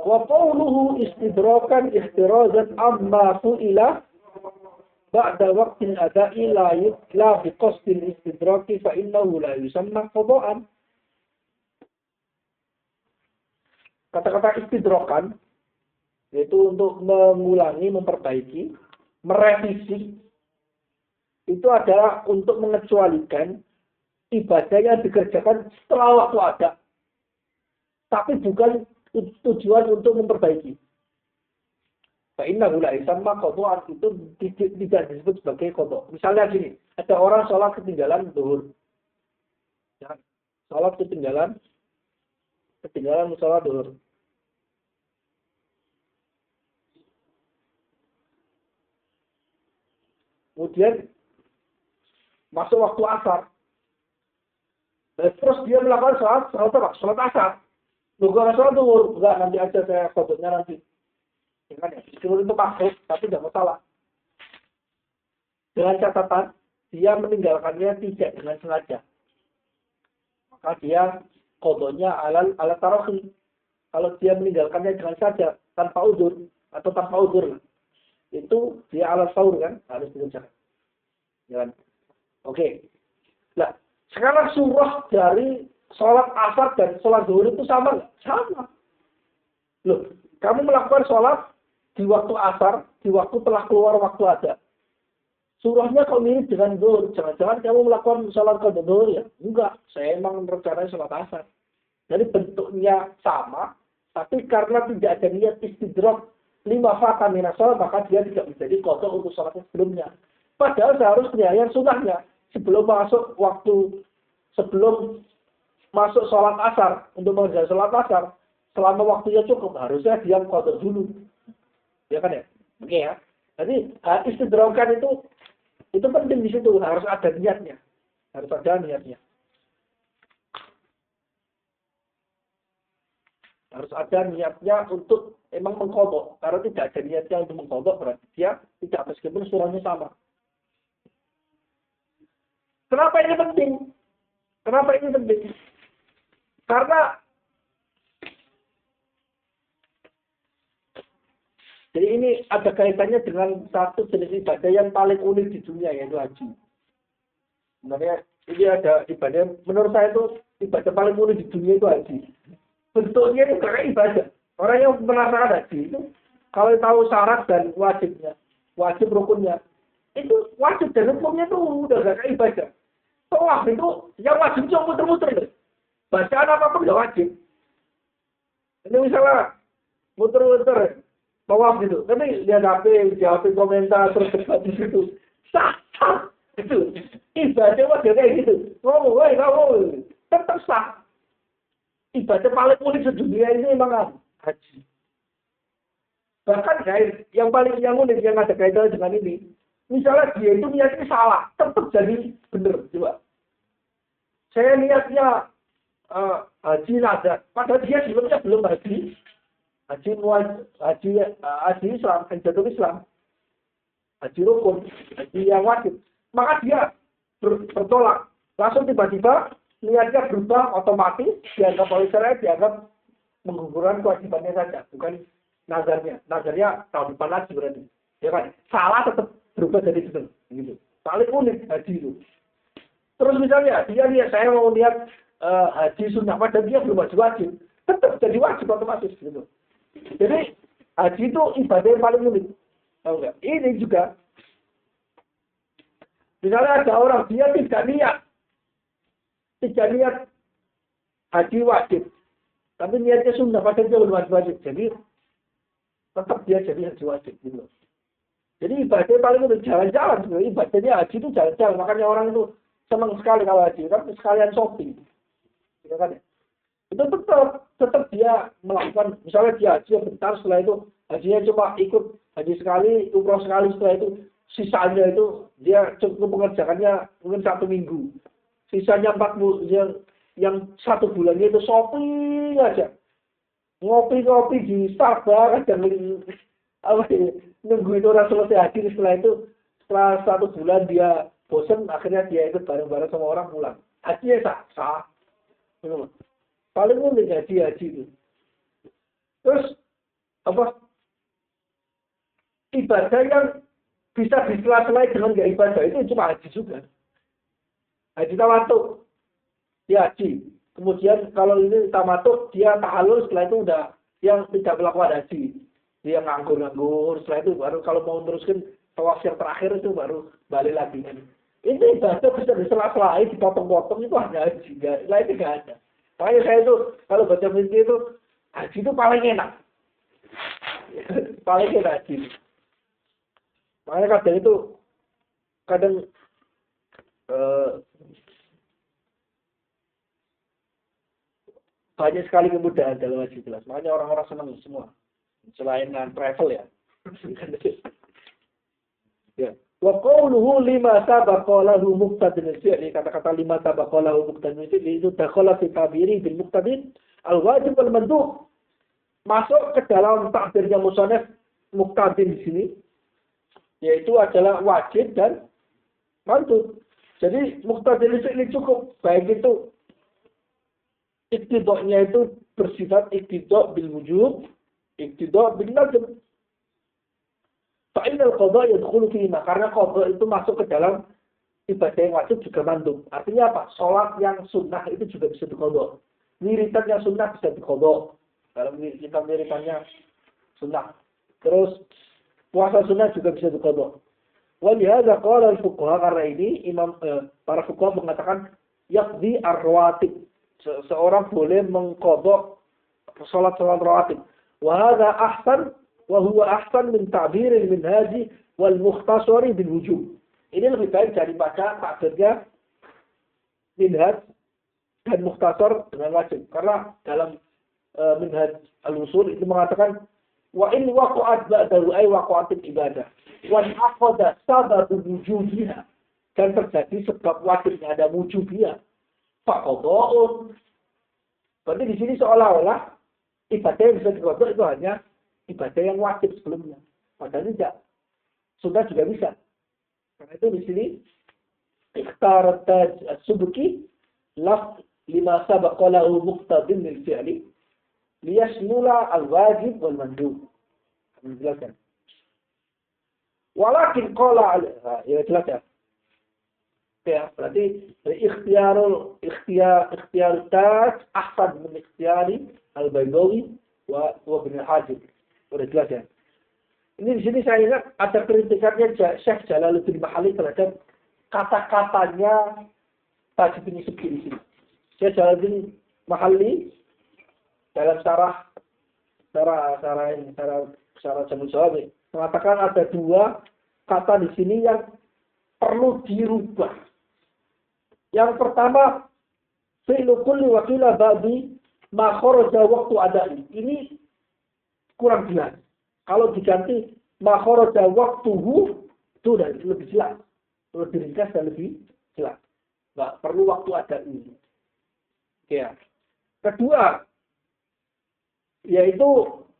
Wa qawluhu istidrakan ihtirazan amma su'ila ba'da waqtin ada'i la biqasdil istidraki fa innahu la yusamma qada'an. Kata-kata istidrokan yaitu untuk mengulangi, memperbaiki, merevisi, itu adalah untuk mengecualikan ibadah yang dikerjakan setelah waktu ada. Tapi bukan tujuan untuk memperbaiki. Fa'innahu la yusamma qada'an, itu tidak disebut sebagai qada'. Misalnya gini, ada orang sholat ketinggalan zuhur. Ya, sholat ketinggalan sholat zuhur. Kemudian masuk waktu asar. Dan terus dia melakukan sholat asar. Bukan sholat zuhur, enggak, nanti aja saya qada'nya nanti. Ya kan ya, meskipun itu makruh, tapi tidak masalah. Dengan catatan, dia meninggalkannya tidak dengan sengaja. Maka dia qada'nya ala tarakhi. Kalau dia meninggalkannya dengan sengaja, tanpa udzur atau tanpa udzur, itu dia ala saur kan, harus dikerjakan. Ya kan? Oke. Nah, sekarang surah dari sholat asar dan sholat zuhur itu sama nggak? Sama. Loh, kamu melakukan sholat di waktu asar, di waktu telah keluar waktu ada. Surahnya kok mirip dengan zuhur. Jangan-jangan kamu melakukan sholat qada zuhur ya? Enggak, saya emang merencanakan sholat asar. Jadi bentuknya sama, tapi karena tidak ada niat istidrak lima fata minas sholat, maka dia tidak menjadi qada untuk sholat sebelumnya. Padahal seharusnya yang sunnahnya sebelum masuk sholat asar, untuk mengerjakan sholat asar, selama waktunya cukup, harusnya dia qada dulu. Ya kan ya? Oke ya. Jadi istidrakan itu penting di situ, harus ada niatnya. Harus ada niatnya. Harus ada niatnya untuk emang mengqadha. Kalau tidak ada niatnya untuk mengqadha, berarti dia tidak, meskipun surahnya sama. Kenapa ini penting? Kenapa ini penting? Karena jadi ini ada kaitannya dengan satu jenis ibadah yang paling unik di dunia, yaitu haji. Sebenarnya ini ada ibadah, menurut saya itu ibadah paling unik di dunia itu haji. Bentuknya itu kayak ibadah. Orang yang melaksanakan haji itu, kalau tahu syarat dan wajibnya, wajib rukunnya, itu wajib dan hukumnya itu udah gak kayak ibadah. Tawaf itu yang wajib cuma muter-muter. Bacaan apapun gak wajib. Ini misalnya muter-muter tawaf gitu. Tapi lihat HP komentar terus debat di situ. Sah. Itu ibadah wajib kayak gitu. Ngomong, tetap sah. Ibadah paling unik sedunia ini memang haji. Bahkan yang unik yang ada kaitannya dengan ini. Misalnya dia itu niatnya salah, tetap jadi benar. Coba. Saya niatnya haji nazar, padahal dia sebelumnya belum haji. Haji Islam, jatuh Islam. Haji rukun, haji yang wajib. Maka dia bertolak. Langsung tiba-tiba niatnya berubah otomatis, dianggap oleh syariat, dianggap menggugurkan kewajibannya saja, bukan nazarnya. Nazarnya tahun depan lagi berarti. Ya kan? Salah tetap berubah jadi benar, gitu. Paling unik haji itu. Terus misalnya dia lihat saya mau lihat haji sunnah, padahal dia belum wajib, tetap jadi wajib otomatis, gitu. Jadi haji itu ibadah yang paling unik. Tahu nggak? Ini juga, misalnya ada orang dia tidak niat haji wajib, tapi niatnya sunnah, padahal dia belum wajib. Jadi tetap dia jadi haji wajib, gitu. Jadi ibadah paling unik jalan-jalan. Ibadahnya haji itu jalan-jalan. Makanya orang itu senang sekali kalau haji, tapi sekalian shopping. Gitu kan ya? Itu tetap dia melakukan, misalnya dia haji bentar, setelah itu hajinya cuma ikut haji sekali, umroh sekali, setelah itu sisanya itu dia cukup mengerjakannya mungkin 1 minggu. Sisanya 40, yang 1 bulannya itu shopping aja. Ngopi-ngopi di Starbucks dan nunggu itu orang selesai haji. Setelah 1 bulan dia bosan, akhirnya dia ikut bareng-bareng sama orang pulang. Haji ya sah. Paling unik haji itu. Terus ibadah yang bisa disela-selai dengan gak ibadah itu cuma haji juga. Haji tamattu, dia haji. Kemudian kalau ini tamattu, dia tahallul, setelah itu udah yang tidak melakukan haji. Dia nganggur-nganggur, setelah itu baru kalau mau teruskan tawaf yang terakhir itu baru balik lagi. Ini ibadah bisa disela-selai, dipotong-potong itu hanya haji. Lain itu nggak ada. Makanya saya itu kalau baca mimpi itu haji itu paling enak. Paling enak haji. Makanya kadang itu banyak sekali kemudahan dalam haji jelas. Makanya orang-orang senang semua. Selain travel ya. Ya. Wa qawluhu lima sabaqa lahu muqtadin fi'li, kata-kata lima sabaqa lahu muqtadin fi'li itu dakhala fi tabiri bil muqtadin al wajib wal mandub. Masuk ke dalam takbirnya musannaf muqtadin di sini yaitu adalah wajib dan mandub. Jadi muqtadin fi'li cukup, baik itu iktidoknya itu bersifat iktidok bil wujub, iktidok bil nadb. Fa'inal qadha yadkhulu fihi, karena qadha itu masuk ke dalam ibadah yang wajib juga mandub. Artinya apa? Salat yang sunnah itu juga bisa diqadha. Wiridan yang sunnah bisa diqadha. Kalau kita wiridannya sunnah. Terus puasa sunnah juga bisa diqadha. Wa lihadza qala al-fuqaha, karena ini para fuqaha mengatakan yaqdi ar-rawatib. Seorang boleh mengqadha salat-salat rawatib. Wa hadza ahsan wa huwa ahsan min ta'biril minhaji wal mukhtasari bil wujub. Ini lebih baik daripada takbirnya minhaj dan mukhtasar dengan wajib. Karena dalam minhaj al-usul itu mengatakan wa in waqa'at ba'dahu ay waqa'atil ibadah wa aqada sabab wujubiha, dan terjadi sebab wajibnya ada wujubiyah faqada'un. Berarti di sini seolah-olah ibadah yang bisa diqadha itu hanya ibadah yang wajib sebelumnya. Padahal tidak. Sunnah juga bisa. Karena itu di sini ikhtarat as-subki laf lima sabaqa lahu muqtadin lil fi'li liyashmula al-wajib wal mandub. Menjelaskan. Walakin qala ya jelas ya. Ya, berarti ikhtiyar tas ahsan min ikhtiyari al-Baydawi wa Ibn Hajib. Udah jelas ya. Ini di sini saya ingat ada kritikannya Syekh Jalaluddin Mahalli terhadap kata-katanya Tajuddin Subki di sini. Syekh Jalaluddin Mahalli dalam syarah Jamul Jawami mengatakan ada dua kata di sini yang perlu dirubah. Yang pertama, fi'lu kulli wa qila ba'di ma kharaja waqtu ada'i. Ini kurang jelas. Kalau diganti ma kharaja waqtuhu itu udah lebih jelas. Lebih ringkas dan lebih jelas. Enggak perlu waktu ada'i. Ya. Kedua, yaitu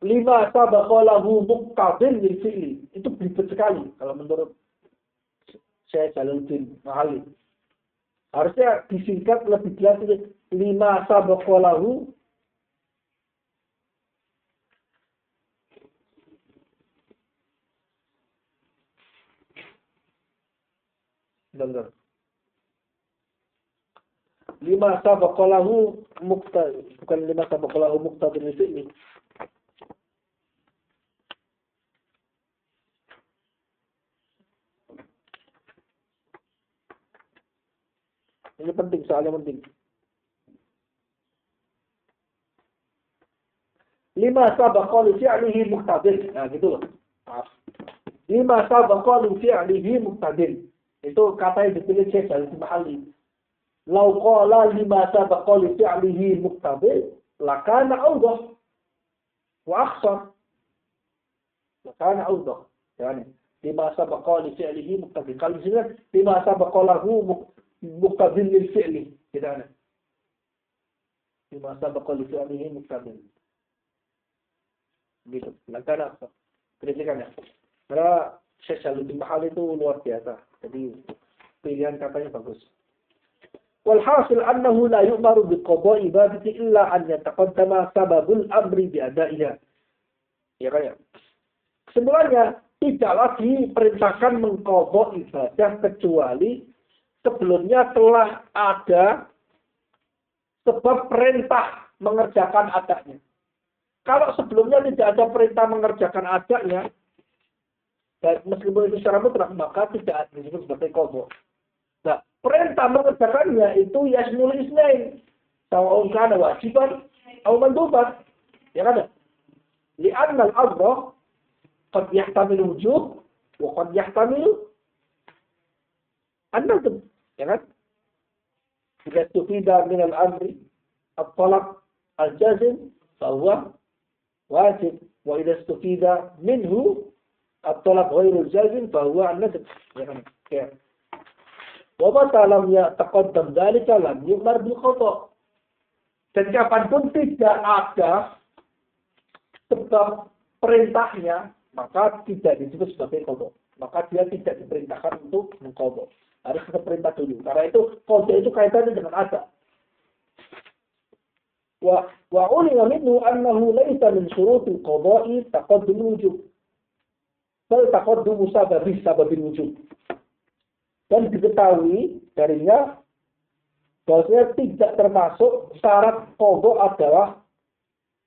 lima sabaqa lahu muqtadin lil fi'li. Itu belibet sekali kalau menurut saya Jalaluddin Mahalli. Harusnya disingkat lebih jelas itu lima sabaqa lahu lima sabaqa lahu muqtadin, bukan lima sabaqa lahu muqtadin lil fi'li. Ini penting, soalnya penting. Lima sabaqa li fi'lihi muqtadin. Nah, gitu loh. Maaf. Lima sabaqa li fi'lihi muqtadin. Itu kata yang dipilih Syekh Jalaluddin Mahalli. Lau qala lima sabaqa li fi'lihi muqtadin, lakana awdah wa akhsar. Lakana awdah. Yani, lima sabaqa li fi'lihi muqtadin. Kalau di sini lima sabaqa lahu muqtadin lil fi'li. Tidak ada. Lima sabaqa li fi'lihi muqtadin. Gitu. Lakana awdah. Kritikannya. Karena Syekh Jalaluddin Mahalli itu luar biasa. Jadi pilihan katanya bagus. Walhasil annahu la yu'maru biqada'i ibadati illa an yataqaddama sababul amri bi'ada'iha. Ya kan ya? Kesimpulannya, tidaklah diperintahkan mengqadha ibadah kecuali sebelumnya telah ada sebab perintah mengerjakan adanya. Kalau sebelumnya tidak ada perintah mengerjakan adanya, meskipun itu secara mutlak, maka tidak disebut sebagai qadha. Nah, perintah mengerjakannya itu yasmul isnain. Sawa'un kana wajiban atau manduban. Ya kan? Li'anna al-amra qad yahtamilu wujub wa qad yahtamilu an-nadb. Ya kan? Jika tufida min al-amri at-talab al-jazim fahuwa wajib. Wa idza tufida minhu at-talab ghairu al-jazim fahuwa an-nadb. Ya kan? Ya. Wa mata lam yataqaddam dzalika lam yu'mar bil qada'. Dan kapanpun tidak ada sebab perintahnya, maka tidak disebut sebagai qada'. Maka dia tidak diperintahkan untuk mengqada'. Harus ada perintah dulu. Karena itu qada' itu kaitannya dengan ada. Wa ulima minhu annahu laysa min syurutil qada'i taqaddum wujub. Bal taqaddum sababil wujub. Dan diketahui darinya bahwasanya tidak termasuk syarat qada adalah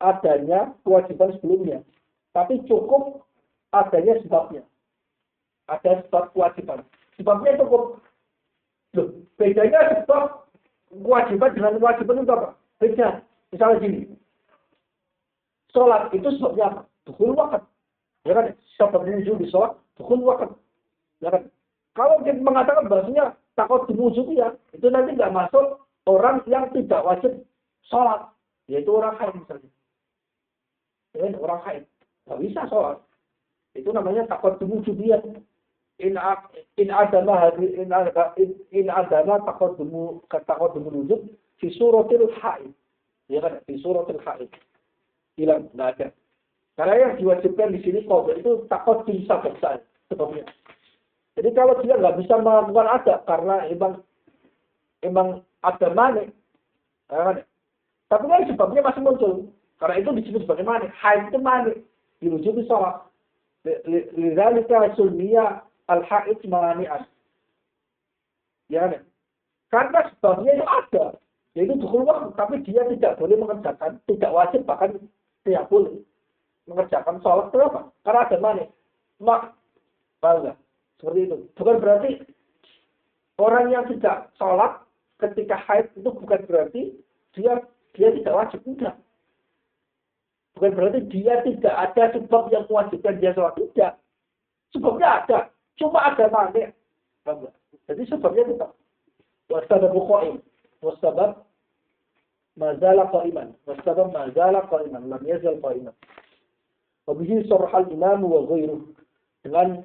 adanya kewajiban sebelumnya. Tapi cukup adanya sebabnya. Ada sebab kewajiban. Sebabnya cukup. Loh, bedanya sebab kewajiban dengan kewajiban itu apa? Beda. Misalnya gini. Sholat itu sebabnya apa? Dukhul waqt. Ya kan? Sebab wujud di sholat, dukhul waqt. Ya kan? Kalau kita mengatakan bahasanya takut wujud ya, itu nanti nggak masuk orang yang tidak wajib sholat, yaitu orang haid misalnya. Ya, orang haid nggak bisa sholat. Itu namanya takut wujud dia. In adama takut wujud di suratil haid. Ya kan? Di suratil haid. Hilang, nggak ada. Karena yang diwajibkan di sini qada itu takut bisa besar sebabnya. Jadi kalau dia nggak bisa melakukan ada karena emang ada manik, ya, tapi kan sebabnya masih muncul. Karena itu disebut sebagai manik. Haid itu manik, dirujuk di sholat. Lidzalika sulmiya al-haid mani'an. Ya, karena sebabnya itu ada, yaitu dukhul waqt, tapi dia tidak boleh mengerjakan, tidak wajib bahkan tidak boleh mengerjakan sholat. Kenapa? Karena ada manik. Bangga. Seperti itu. Bukan berarti orang yang tidak sholat ketika haid itu bukan berarti dia tidak wajib. Tidak. Bukan berarti dia tidak ada sebab yang mewajibkan dia sholat. Tidak. Sebabnya ada. Cuma ada manik. Jadi sebabnya tidak. Wasababu qa'im. Wasabab mazala qa'iman. Wasabab mazala qa'iman. Lam yazal qa'iman. Wabihi surhal imam wa ghairuh. Dengan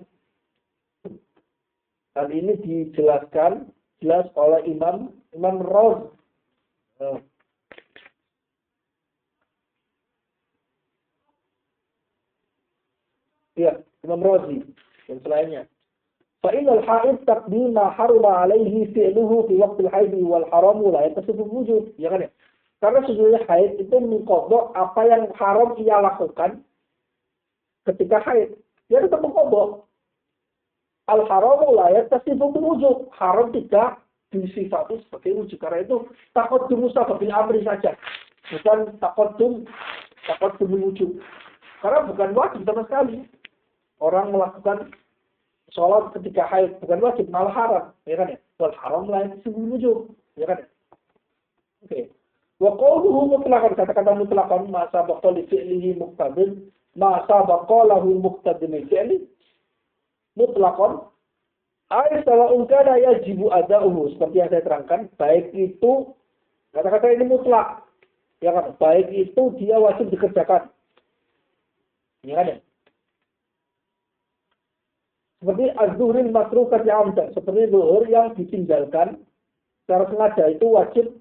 hal ini dijelaskan jelas oleh Imam Razi. Ya, Imam Razi dan selainnya. Fa inal haid taqdim ma harama alaihi fi'luhu fi waqtil haid wal haram la yatasifu wujud. Ya kan ya? Karena sesungguhnya haid itu mengqadha apa yang haram ia lakukan ketika haid. Dia tetap mengqadha. Al-haramu la yatasifu wujud. Haram tidak disifati sebagai wujud. Karena itu taqaddum sababil amri saja. Bukan taqaddum wujud. Karena bukan wajib sama sekali. Orang melakukan sholat ketika haid bukan wajib, malah haram. Ya kan ya? Wal haram la yatasifu wujud. Ya kan ya? Oke. Wa qawluhu mutlaqan, kata-kata mutlaqan ma sabaqa li fi'lihi muqtadin ma sabaqa lahu muqtadin li fi'li mutlaqan ay sawa'un kana yajibu ada'uhu, seperti yang saya terangkan, baik itu kata-kata ini mutlak, ya kan, baik itu dia wajib dikerjakan, ya kan ya, seperti az-zuhril makruhat amdan, seperti zuhur yang ditinggalkan secara sengaja itu wajib,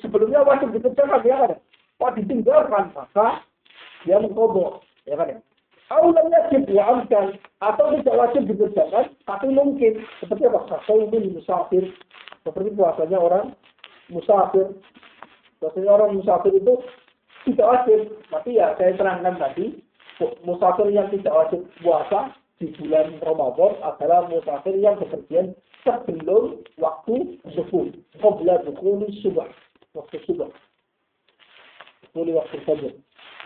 sebelumnya wajib dikerjakan, ya kan ya, kalau ditinggalkan maka dia mengqadha, ya kan ya. Aulam wajib diamkan atau tidak wajib dikerjakan, tapi mungkin seperti apa? Saumul musafir, seperti puasanya orang musafir. Puasanya orang musafir itu tidak wajib, tapi ya saya terangkan tadi musafir yang tidak wajib puasa di bulan Ramadan adalah musafir yang bepergian sebelum waktu subuh, qabla dukhuli subuh, waktu subuh, boleh waktu subuh.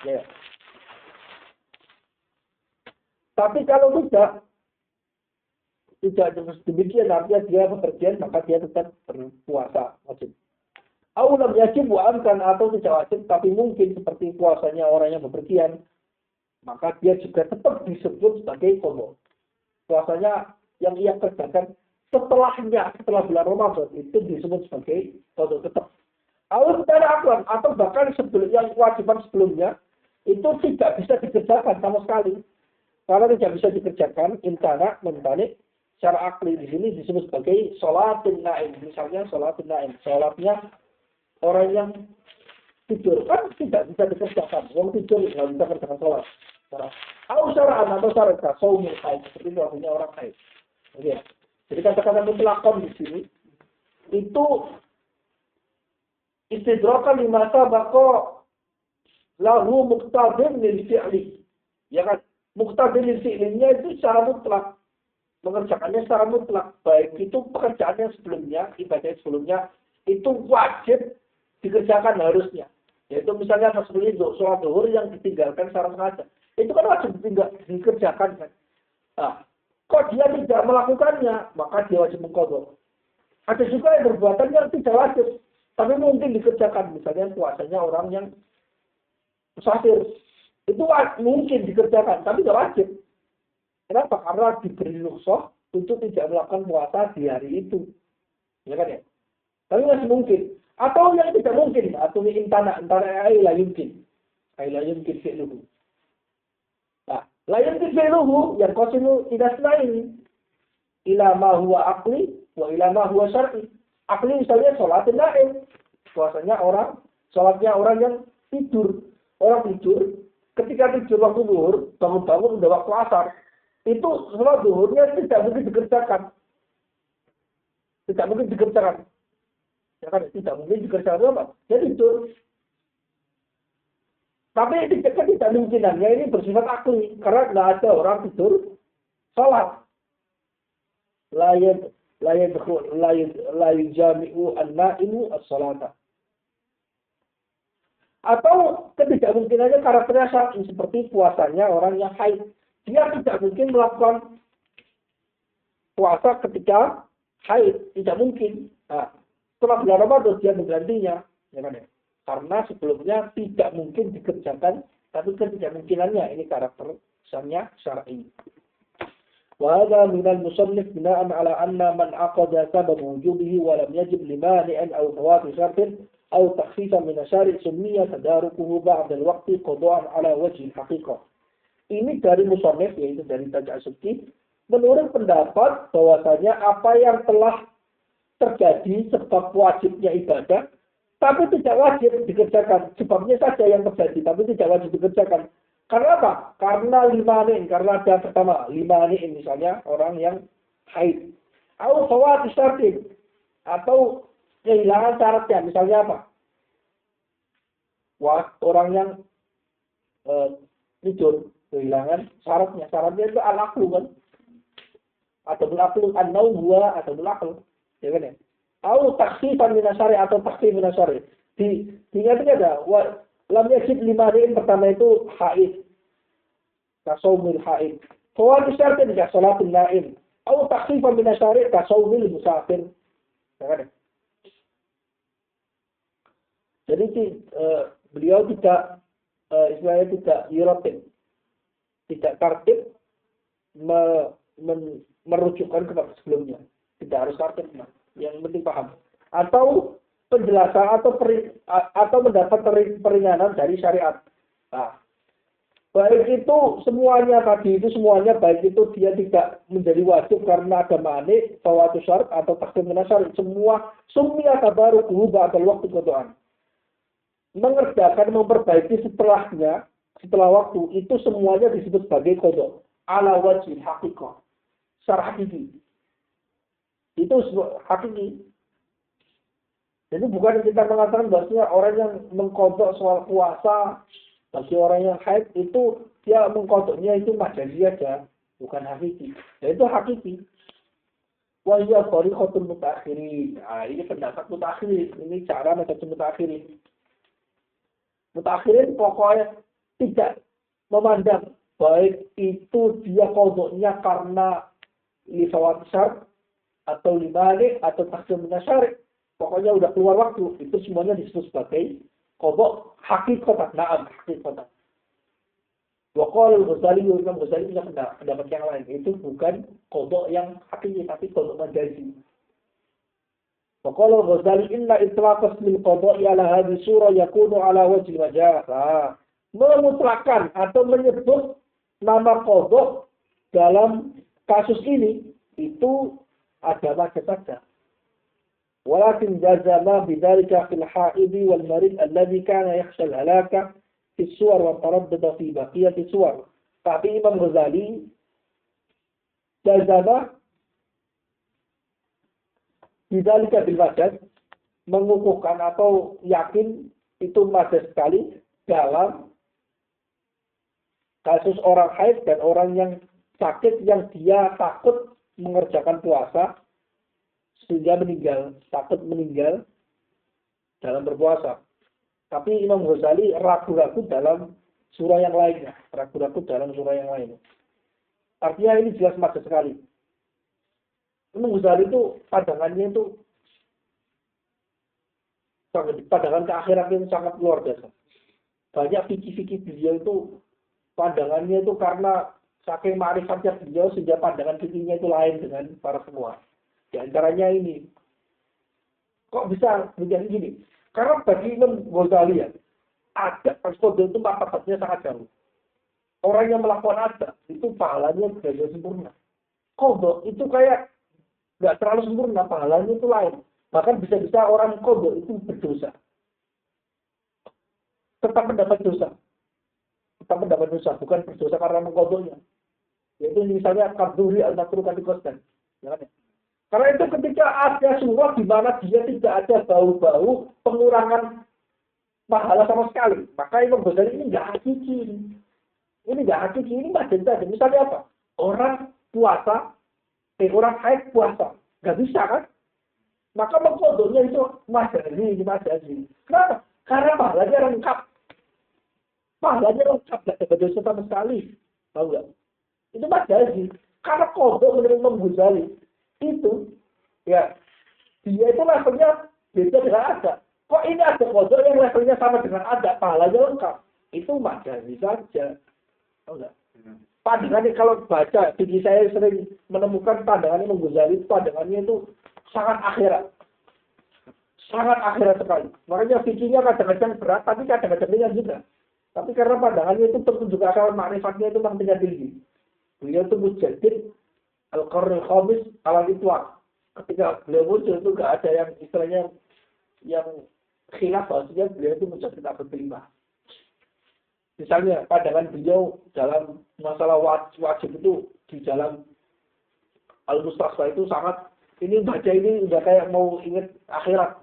Ya. Tapi kalau tidak demikian, artinya dia bepergian, maka dia tetap berpuasa wajib. Aulam yajib wa amkan, atau tidak wajib, tapi mungkin seperti puasanya orang yang bepergian, maka dia juga tetap disebut sebagai qadha. Puasanya yang ia kerjakan setelah bulan Ramadan itu disebut sebagai qadha tetap. Aulam dari akwan, atau bahkan sebelum yang kewajiban sebelumnya itu tidak bisa dikerjakan sama sekali. Karena tidak bisa dikerjakan, intana membalik secara akli di sini disebut sebagai sholatin naim. Misalnya sholatin naim, sholatnya orang yang tidur kan tidak bisa dikerjakan. Orang tidur nggak bisa kerjakan sholat. Syara'an atau syarat saumul haid, seperti itu artinya orang haid. Oke. Jadi kata-kata mutlaqan di sini itu istidrakan di masa bako lahu muqtadin lil fi'li. Ya kan? Muqtadin lil fi'linya itu secara mutlak. Mengerjakannya secara mutlak. Baik itu pekerjaannya sebelumnya, ibadahnya sebelumnya itu wajib dikerjakan harusnya. Yaitu misalnya seperti itu, sholat zuhur yang ditinggalkan secara sengaja. Itu kan wajib dikerjakan kan. Nah, kok dia tidak melakukannya, maka dia wajib mengqadha. Ada juga yang perbuatan yang tidak wajib, tapi mungkin dikerjakan. Misalnya puasanya orang yang musafir. Itu mungkin dikerjakan, tapi tidak wajib. Kenapa? Karena diberi rukhsah untuk tidak melakukan puasa di hari itu. Ya kan ya? Tapi masih mungkin. Atau yang tidak mungkin. Atau intana la yumkin. La yumkin fi'luhu. Nah, la yumkin fi'luhu yang qasimu tidak selain. Ila ma huwa aqli wa ila ma huwa syar'i. Aqli misalnya sholatin naim. Puasanya sholatnya orang yang tidur. Orang tidur, ketika tidur waktu zuhur, bangun-bangun udah waktu asar. Itu sholat zuhurnya tidak mungkin dikerjakan. Tidak mungkin dikerjakan. Ya kan, tidak mungkin dikerjakan apa? Dia tidur. Tapi tidak mungkinannya ini bersifat akli. Karena tidak ada orang tidur sholat. La yujami'u an-na'imu as-salata. Atau ketidakmungkinannya karakternya syar'i, seperti puasanya orang yang haid. Dia tidak mungkin melakukan puasa ketika haid, tidak mungkin. Nah, setelah bulan Ramadan dia menggantinya, ya kan ya? Karena sebelumnya tidak mungkin dikerjakan, tapi ketidakmungkinannya ini karakter syar'i. Wa hadha min al-musannif bina'an 'ala anna man 'aqada sabab wujubihi wa lam yajib limani'an aw fawati syartin aw takhfifan min asy-syari' summiya tadarukuhu ba'da al-waqti qada'an 'ala wajhi al-haqiqah. Ini dari musannif, yaitu dari Taj As-Subki, menurut pendapat bahwasanya apa yang telah terjadi sebab wajibnya ibadah, tapi tidak wajib dikerjakan. Sebabnya saja yang terjadi, tapi tidak wajib dikerjakan. Karena apa? Karena limanin, karena ada pertama, limanin misalnya orang yang haid. Atau fawati syartin, atau kehilangan syaratnya, misalnya apa? Orang yang tidur, kehilangan syaratnya itu al-aqlu kan, atau al-aqlu an-naum huwa atau al-aqlu, ya kan ya? Atau takhfifan min asy-syari' atau takhfif min asy-syari'. Diingatkan ada lam yajib limanin, pertama itu haid, kasaumil haid. Fawati syartin ka salatul naim, atau takhfifan min asy-syari' kasaumil musafir, ya kan ya? Jadi beliau tidak istilahnya tidak yuratin, tidak tertib merujukkan kepada sebelumnya. Tidak harus tertib, yang penting paham. Atau penjelasan atau mendapat peringanan dari syariat. Nah, baik itu semuanya tadi itu semuanya, baik itu dia tidak menjadi wajib karena ada mani, fawatu syarat atau takhfif min asy-syari', semua summiya tabarukuhu ba'dal waqti qada'an. Mengerjakan, memperbaiki setelah waktu, itu semuanya disebut sebagai qadha ala wajhi haqiqah, secara hakiki. Itu hakiki. Jadi bukan kita mengatakan bahwasanya orang yang mengqadha soal puasa Bagi orang yang haid itu dia mengkodoknya itu majazi aja, bukan hakiki. Dan itu hakiki. Wa hiya thariqatul mutaakhirin. Nah, ini pendapat mutaakhirin. Ini cara metode mutaakhirin. Mutaakhirin pokoknya tidak memandang baik itu dia kodoknya karena lisawat syar atau libalik atau takdim syar'i. Pokoknya udah keluar waktu, itu semuanya disebut sebagai kodok hakikatan. Na'am, hakikatan. Waqala al-Ghazali, Imam Ghazali punya pendapat yang lain. Itu bukan kodok yang hakiki, tapi kodok majazi. Waqala al-Ghazali, inna itlaqas min qada'i ala hadhi surah yakunu ala wajhi majaz. Memutlakkan atau menyebut nama kodok dalam kasus ini, itu ada majaz saja. Walakin jazama bidzalika fil haidi wal marid alladhi kana yakhsha al-halaka fi suwar wa taraddada fi baqiyati suwar. Tapi Imam Ghazali jazama bidzalika bil majaz, mengukuhkan atau yakin itu majaz sekali dalam kasus orang haid dan orang yang sakit yang dia takut mengerjakan puasa sehingga meninggal, takut meninggal dalam berpuasa. Tapi Imam Ghazali ragu-ragu dalam surah yang lainnya. Artinya ini jelas majaz sekali. Imam Ghazali itu pandangannya itu pandangan ke akhirat itu sangat luar biasa. Banyak fikih-fikih beliau itu pandangannya itu karena saking ma'rifatnya beliau sehingga pandangan fikihnya itu lain dengan para semua. Di antaranya ini. Kok bisa menjadi gini? Karena bagi Imam Ghazali ya, adat kodok itu martabatnya sangat jauh. Orang yang melakukan adat itu pahalanya tidak sempurna. Kodok itu kayak nggak terlalu sempurna, pahalanya itu lain. Bahkan bisa-bisa orang kodok itu berdosa. Tetap mendapat dosa. Bukan berdosa karena mengkodoknya. Yaitu misalnya karduri al-makruh katikostan. Karena itu ketika ada surah di mana dia tidak ada bau-bau pengurangan pahala sama sekali. Maka Imam Ghazali ini nggak hakiki. Ini majaz saja. Misalnya apa? Orang puasa, orang haid puasa. Nggak bisa kan? Maka mengkodoknya itu majazi. Kenapa? Karena pahalanya lengkap. Nggak ada dosa sama sekali. Tahu nggak? Itu majazi. Karena kodok menurut Imam Ghazali itu, ya, dia itu levelnya beda dengan ada. Kok ini ada kodok yang levelnya sama dengan ada, pahalanya lengkap? Itu majazi saja. Tahu nggak? Pandangannya kalau baca, jadi saya sering menemukan pandangannya Imam Ghazali, pandangannya itu sangat akhirat sekali. Makanya fikihnya kadang-kadang berat, tapi kadang-kadang ringan juga. Tapi karena pandangannya itu tertunjuk akal makrifatnya itu memang tinggi. Beliau itu mujaddid Al-Qarn al-Khamis al-Itwaq. Ketika beliau muncul itu nggak ada yang istilahnya yang khilaf, maksudnya beliau itu mujaddid abad kelima. Misalnya pandangan beliau dalam masalah wajib itu di dalam Al-Mustasfa itu sangat, ini baca ini udah kayak mau ingat akhirat.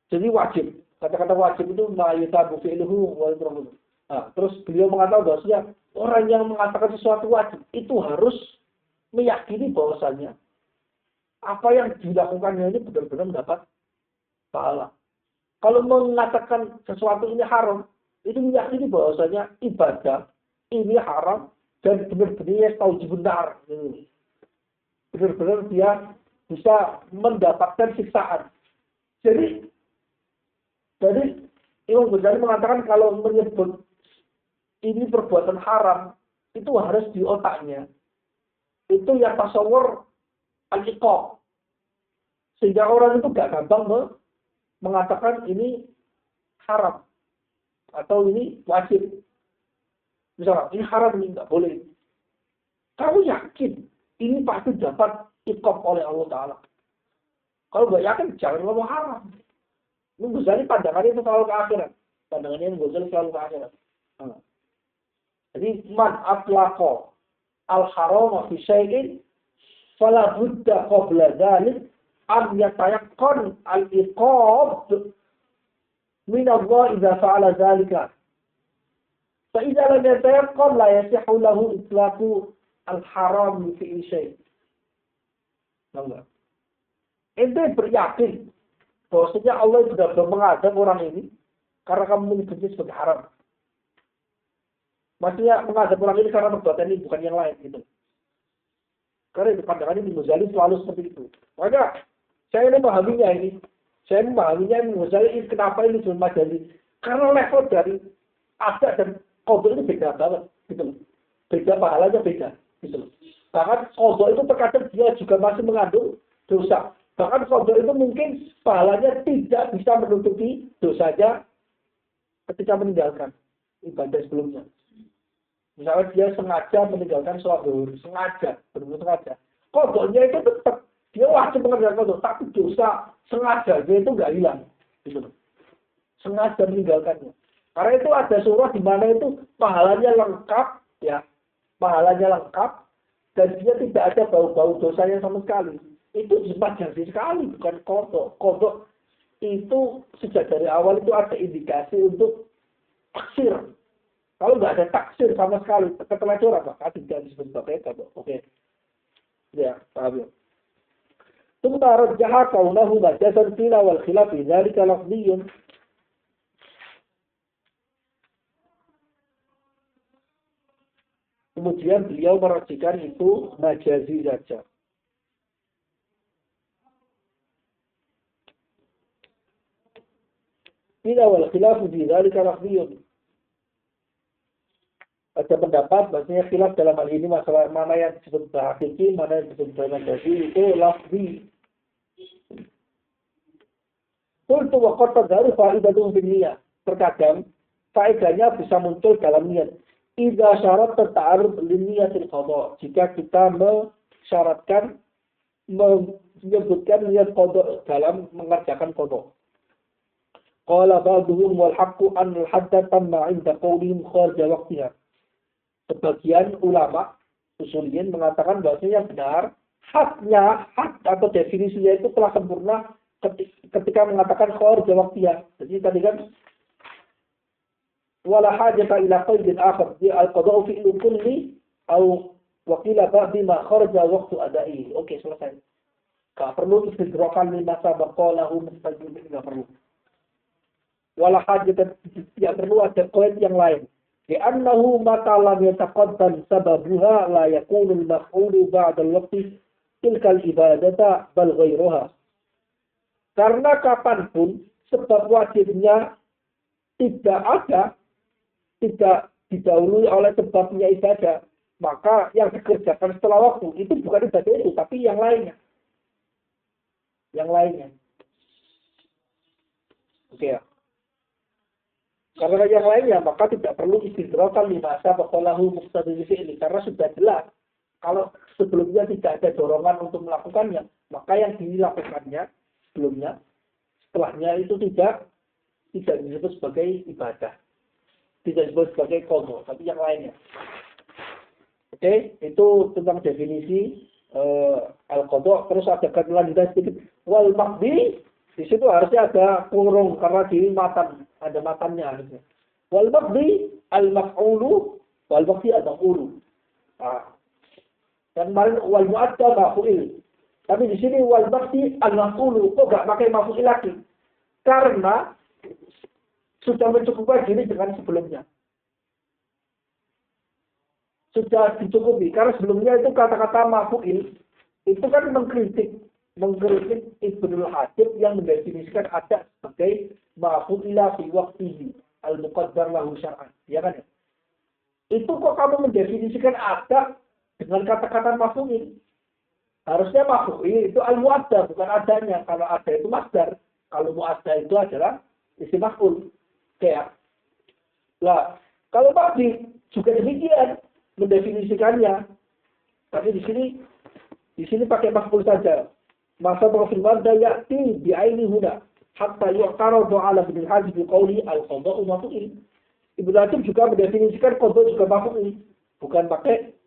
Jadi wajib, kata-kata wajib itu ma'yutabu fi'luhu wa yutrahu. Nah, terus beliau mengatakan bahwasanya orang yang mengatakan sesuatu wajib itu harus meyakini bahwasanya apa yang dilakukannya ini benar-benar mendapat pahala. Kalau mengatakan sesuatu ini haram, itu meyakini bahwasanya ibadah ini haram dan benar-benar tahu benar. Benar-benar dia bisa mendapatkan siksaan. Jadi Imam Ghazali mengatakan kalau menyebut ini perbuatan haram, itu harus di otaknya. Itu yang tasawur al-iqab. Sehingga orang itu gak gampang mengatakan ini haram. Atau ini wajib. Misalnya, ini haram, ini gak boleh. Kamu yakin ini pasti dapat iqab oleh Allah Ta'ala. Kalau gak yakin, jangan ngomong haram. Imam Ghazali pandangannya itu selalu ke akhirat. Pandangannya Imam Ghazali selalu ke akhirat. Jadi man atlaqa al-harama fi syai'in fala budda qabla dzalik an yatayaqqan al-iqab min Allah idza fa'ala dzalika. فإذا لم يتيقن لا يصح له إطلاق الحرام في شيء. Enggak. Ente beryakin bahwasanya Allah sudah mengadab orang ini karena kamu menyebutnya sebagai haram. Maksudnya mengadab orang ini karena perbuatan ini bukan yang lain gitu. Karena di pandangan ini Ghazali selalu seperti itu. Maka saya ini memahaminya ini. Saya memahaminya ini Ghazali ini kenapa ini disebut majali. Karena level dari ada dan qadha itu beda banget gitu loh. Beda pahalanya beda gitu loh. Bahkan qadha itu terkadang dia juga masih mengandung dosa. Bahkan qadha itu mungkin pahalanya tidak bisa menutupi dosanya ketika meninggalkan ibadah sebelumnya. Misalnya dia sengaja meninggalkan sholat zuhur, sengaja, benar-benar sengaja. Qadhanya itu tetap dia wajib mengerjakan qadha, tapi dosa sengaja dia itu nggak hilang, gitu loh. Sengaja meninggalkannya. Karena itu ada surah di mana itu pahalanya lengkap, ya, pahalanya lengkap, dan dia tidak ada bau-bau dosanya sama sekali. Itu majasi sekali, bukan qadha. Qadha itu sejak dari awal itu ada indikasi untuk taksir. Kalau nggak ada taksir sama sekali, ketelacuran, maka tidak disebut sebagai qadha. Oke. Ya, paham ya. ثم رجح كونه مجازا قيل والخلاف في ذلك لفظي. Kemudian beliau merajikan itu majazi saja. Qila wal khilafu fi dzalika lafziyun. Ada pendapat bahasanya khilaf dalam hal ini masalah mana yang disebut hakiki, mana yang disebut majazi itu lafzi. Qultu wa qad tadharu fa'idatun bin niyyah. Terkadang faedahnya bisa muncul dalam niat. Idza syarat ta'arud li niyatil qadha. Jika kita mensyaratkan menyebutkan niat qadha dalam mengerjakan qadha. Qala ba'dhum wal haqqu an al-hadda tamma 'inda qawlihim kharija waqtiha. Sebagian ulama usuliyin mengatakan bahwasanya yang benar had atau definisinya itu telah sempurna ketika mengatakan kharija waqtiha. Jadi tadi kan wala hajata ila qaidin akhar di al-qada'u fi kulli atau waqila ba'di ma kharaja waqtu ada'i. Oke, selesai. Enggak perlu istidrakan lima sabaqalahu mustajib, enggak perlu. Wala hajata, tidak perlu ada qaid yang lain. Li'annahu mata lam yataqaddam sababuha la yakunu al-maf'ulu ba'da al-waqti tilka al-ibadata bal ghairuha. Karena kapanpun sebab wajibnya tidak ada, tidak didahului oleh sebabnya ibadah, maka yang dikerjakan setelah waktu itu bukan ibadah itu, tapi yang lainnya. Yang lainnya. Oke ya. Karena yang lainnya, maka tidak perlu istidrakan lima sabaqalahu muqtadil fi'li, karena sudah jelas. Kalau sebelumnya tidak ada dorongan untuk melakukannya, maka yang dilakukannya sebelumnya, setelahnya itu tidak disebut sebagai ibadah. Tidak disebut sebagai qadha, tapi yang lainnya. Oke, itu tentang definisi al-qadha. Terus ada lanjutan sedikit. Wal maqdi, di situ harusnya ada kurung karena di matan, ada matannya harusnya. Wal maqdi al-maf'ulu, wal maqdi al-maf'ulu. Dan kemarin wal mu'adda maf'ul. Tapi di sini wal maqdi al-maf'ulu, kok enggak pakai maf'ul lagi? Karena sudah mencukupkan diri dengan sebelumnya. Sudah dicukupi. Karena sebelumnya itu kata-kata maf'ul itu kan mengkritik Ibnul Hajib yang mendefinisikan ada sebagai maf'ula fi waqtihi al-muqaddar lahu syar'an. Ya kan ya? Itu kok kamu mendefinisikan ada dengan kata-kata maf'ul? Harusnya maf'ul itu al-mu'adda, bukan adanya. Kalau ada itu masdar. Kalau mu'adda itu adalah isim maf'ul. Kayak. Lah, kalau tadi juga demikian mendefinisikannya. Tapi di sini pakai maf'ul saja. Masa profil madda ya'ti bi'aini huna hatta yu'taradu 'ala Ibnul Hajib biqauli al-qada'u maf'ul. Ibnu Hajib juga mendefinisikan qada juga maf'ul, bukan pakai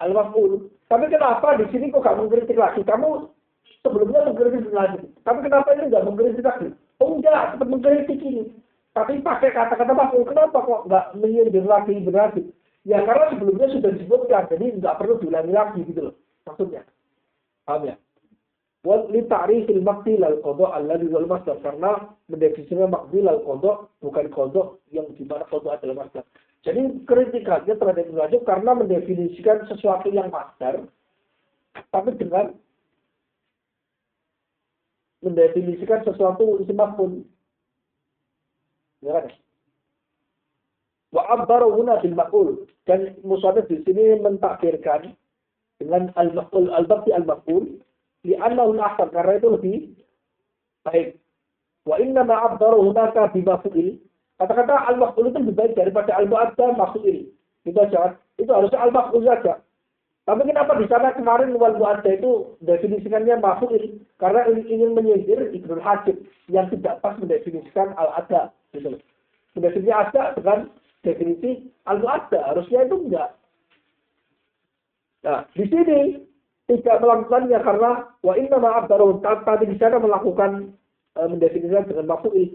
al-maf'ul. Tapi kenapa di sini kok enggak mengkritik lagi? Kamu sebelumnya mengkritik lagi. Tapi kenapa ini enggak mengkritik lagi? Oh enggak, tetap mengkritik ini. Tapi pakai kata-kata maf'ul. Kenapa kok nggak menyindir lagi berarti? Ya karena sebelumnya sudah disebutkan, jadi nggak perlu diulangi lagi gitu loh. Maksudnya. Paham ya? Wa li ta'rifil maqdi lal qada' alladhi wal masdar, karena mendefinisikan maqdi lal qada' bukan qada' yang di mana qada' adalah masdar. Jadi kritikannya terhadap Ibnu Rajab karena mendefinisikan sesuatu yang masdar tapi dengan mendefinisikan sesuatu isim maf'ul. Ya kan? Wa abbaru huna bil maf'ul, dan musannif di sini mentakdirkan dengan al-maf'ul al-baqi al-maf'ul li'annahu ahsan, karena itu lebih baik. Wa inna ma abbaru hunaka bi maf'ul. Kata-kata al-maf'ul itu lebih baik daripada al-mu'adda maf'ul. Itu aja. Itu harusnya al-maf'ul saja. Tapi kenapa di sana kemarin wal mu'adda itu definisikannya maf'ul? Karena ingin menyindir Ibnu Hajib yang tidak pas mendefinisikan al-adda. Gitu. Mendefinisikan adda dengan definisi al-mu'adda. Harusnya itu enggak. Nah, di sini tidak melakukannya karena wa inna ma'ab baru tadi di sana melakukan mendefinisikan dengan maf'ul.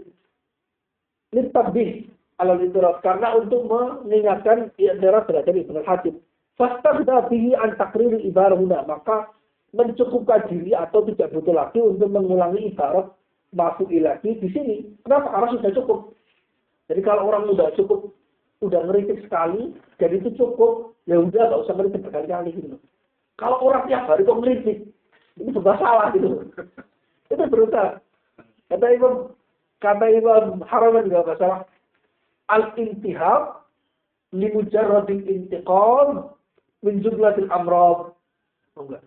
Litabih al-idrak, karena untuk mengingatkan i'tiraf terhadap Ibnu Hajib. Fastagda bihi an takrir ibarahuna, maka mencukupkan diri atau tidak butuh lagi untuk mengulangi ibarat maf'ul lagi di sini. Kenapa? Karena sudah cukup. Jadi kalau orang udah cukup, udah ngeritik sekali, jadi itu cukup, ya udah nggak usah ngeritik berkali-kali gitu. Kalau orang tiap hari kok ngeritik, ini serba salah gitu. Itu berusaha. Kata Imam Haraman juga nggak salah. Al-intihab li mujarradil intiqam min jumlatil amrad. Enggak.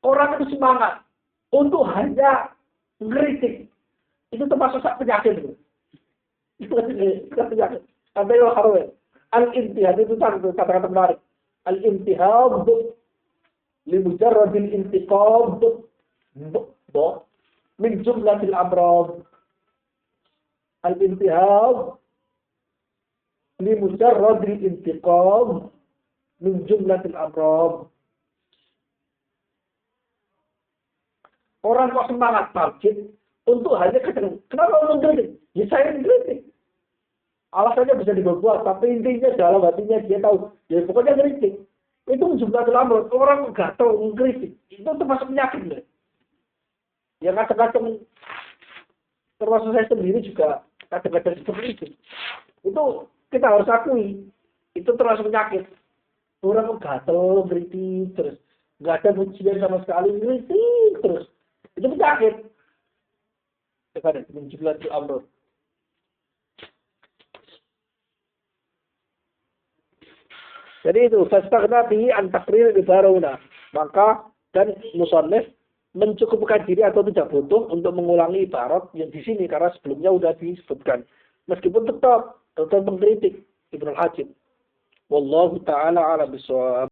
Orang itu semangat untuk hanya ngeritik. Itu termasuk penyakit. Itu penyakit. Kata Imam Haraman. Al-intihab itu kata-kata menarik. Al-intihab li mujarradil intiqam min jumlatil amrad. Al-intihab li mujarradil intiqam min jumlatil amrad. Orang kok semangat bangkit untuk hanya kenapa orang kritik? Ya saya kritik. Alasannya bisa dibuat, tapi intinya dalam hatinya dia tahu. Ya pokoknya kritik. Itu jumlatil amrad. Orang nggak tahu kritik. Itu termasuk penyakit loh. Ya kadang-kadang termasuk saya sendiri juga kadang-kadang seperti itu. Itu kita harus akui. Itu termasuk penyakit. Orang gatel, kritik terus. Nggak ada pujian sama sekali, kritik terus. Itu penyakit. Kepada menjumlatil amrad. Jadi itu fastagna bihi an takrir ibarahuna. Maka dan musannif mencukupkan diri atau tidak butuh untuk mengulangi ibarat yang di sini karena sebelumnya sudah disebutkan. Meskipun tetap mengkritik Ibnu Hajib. Wallahu taala a'lam bishawab.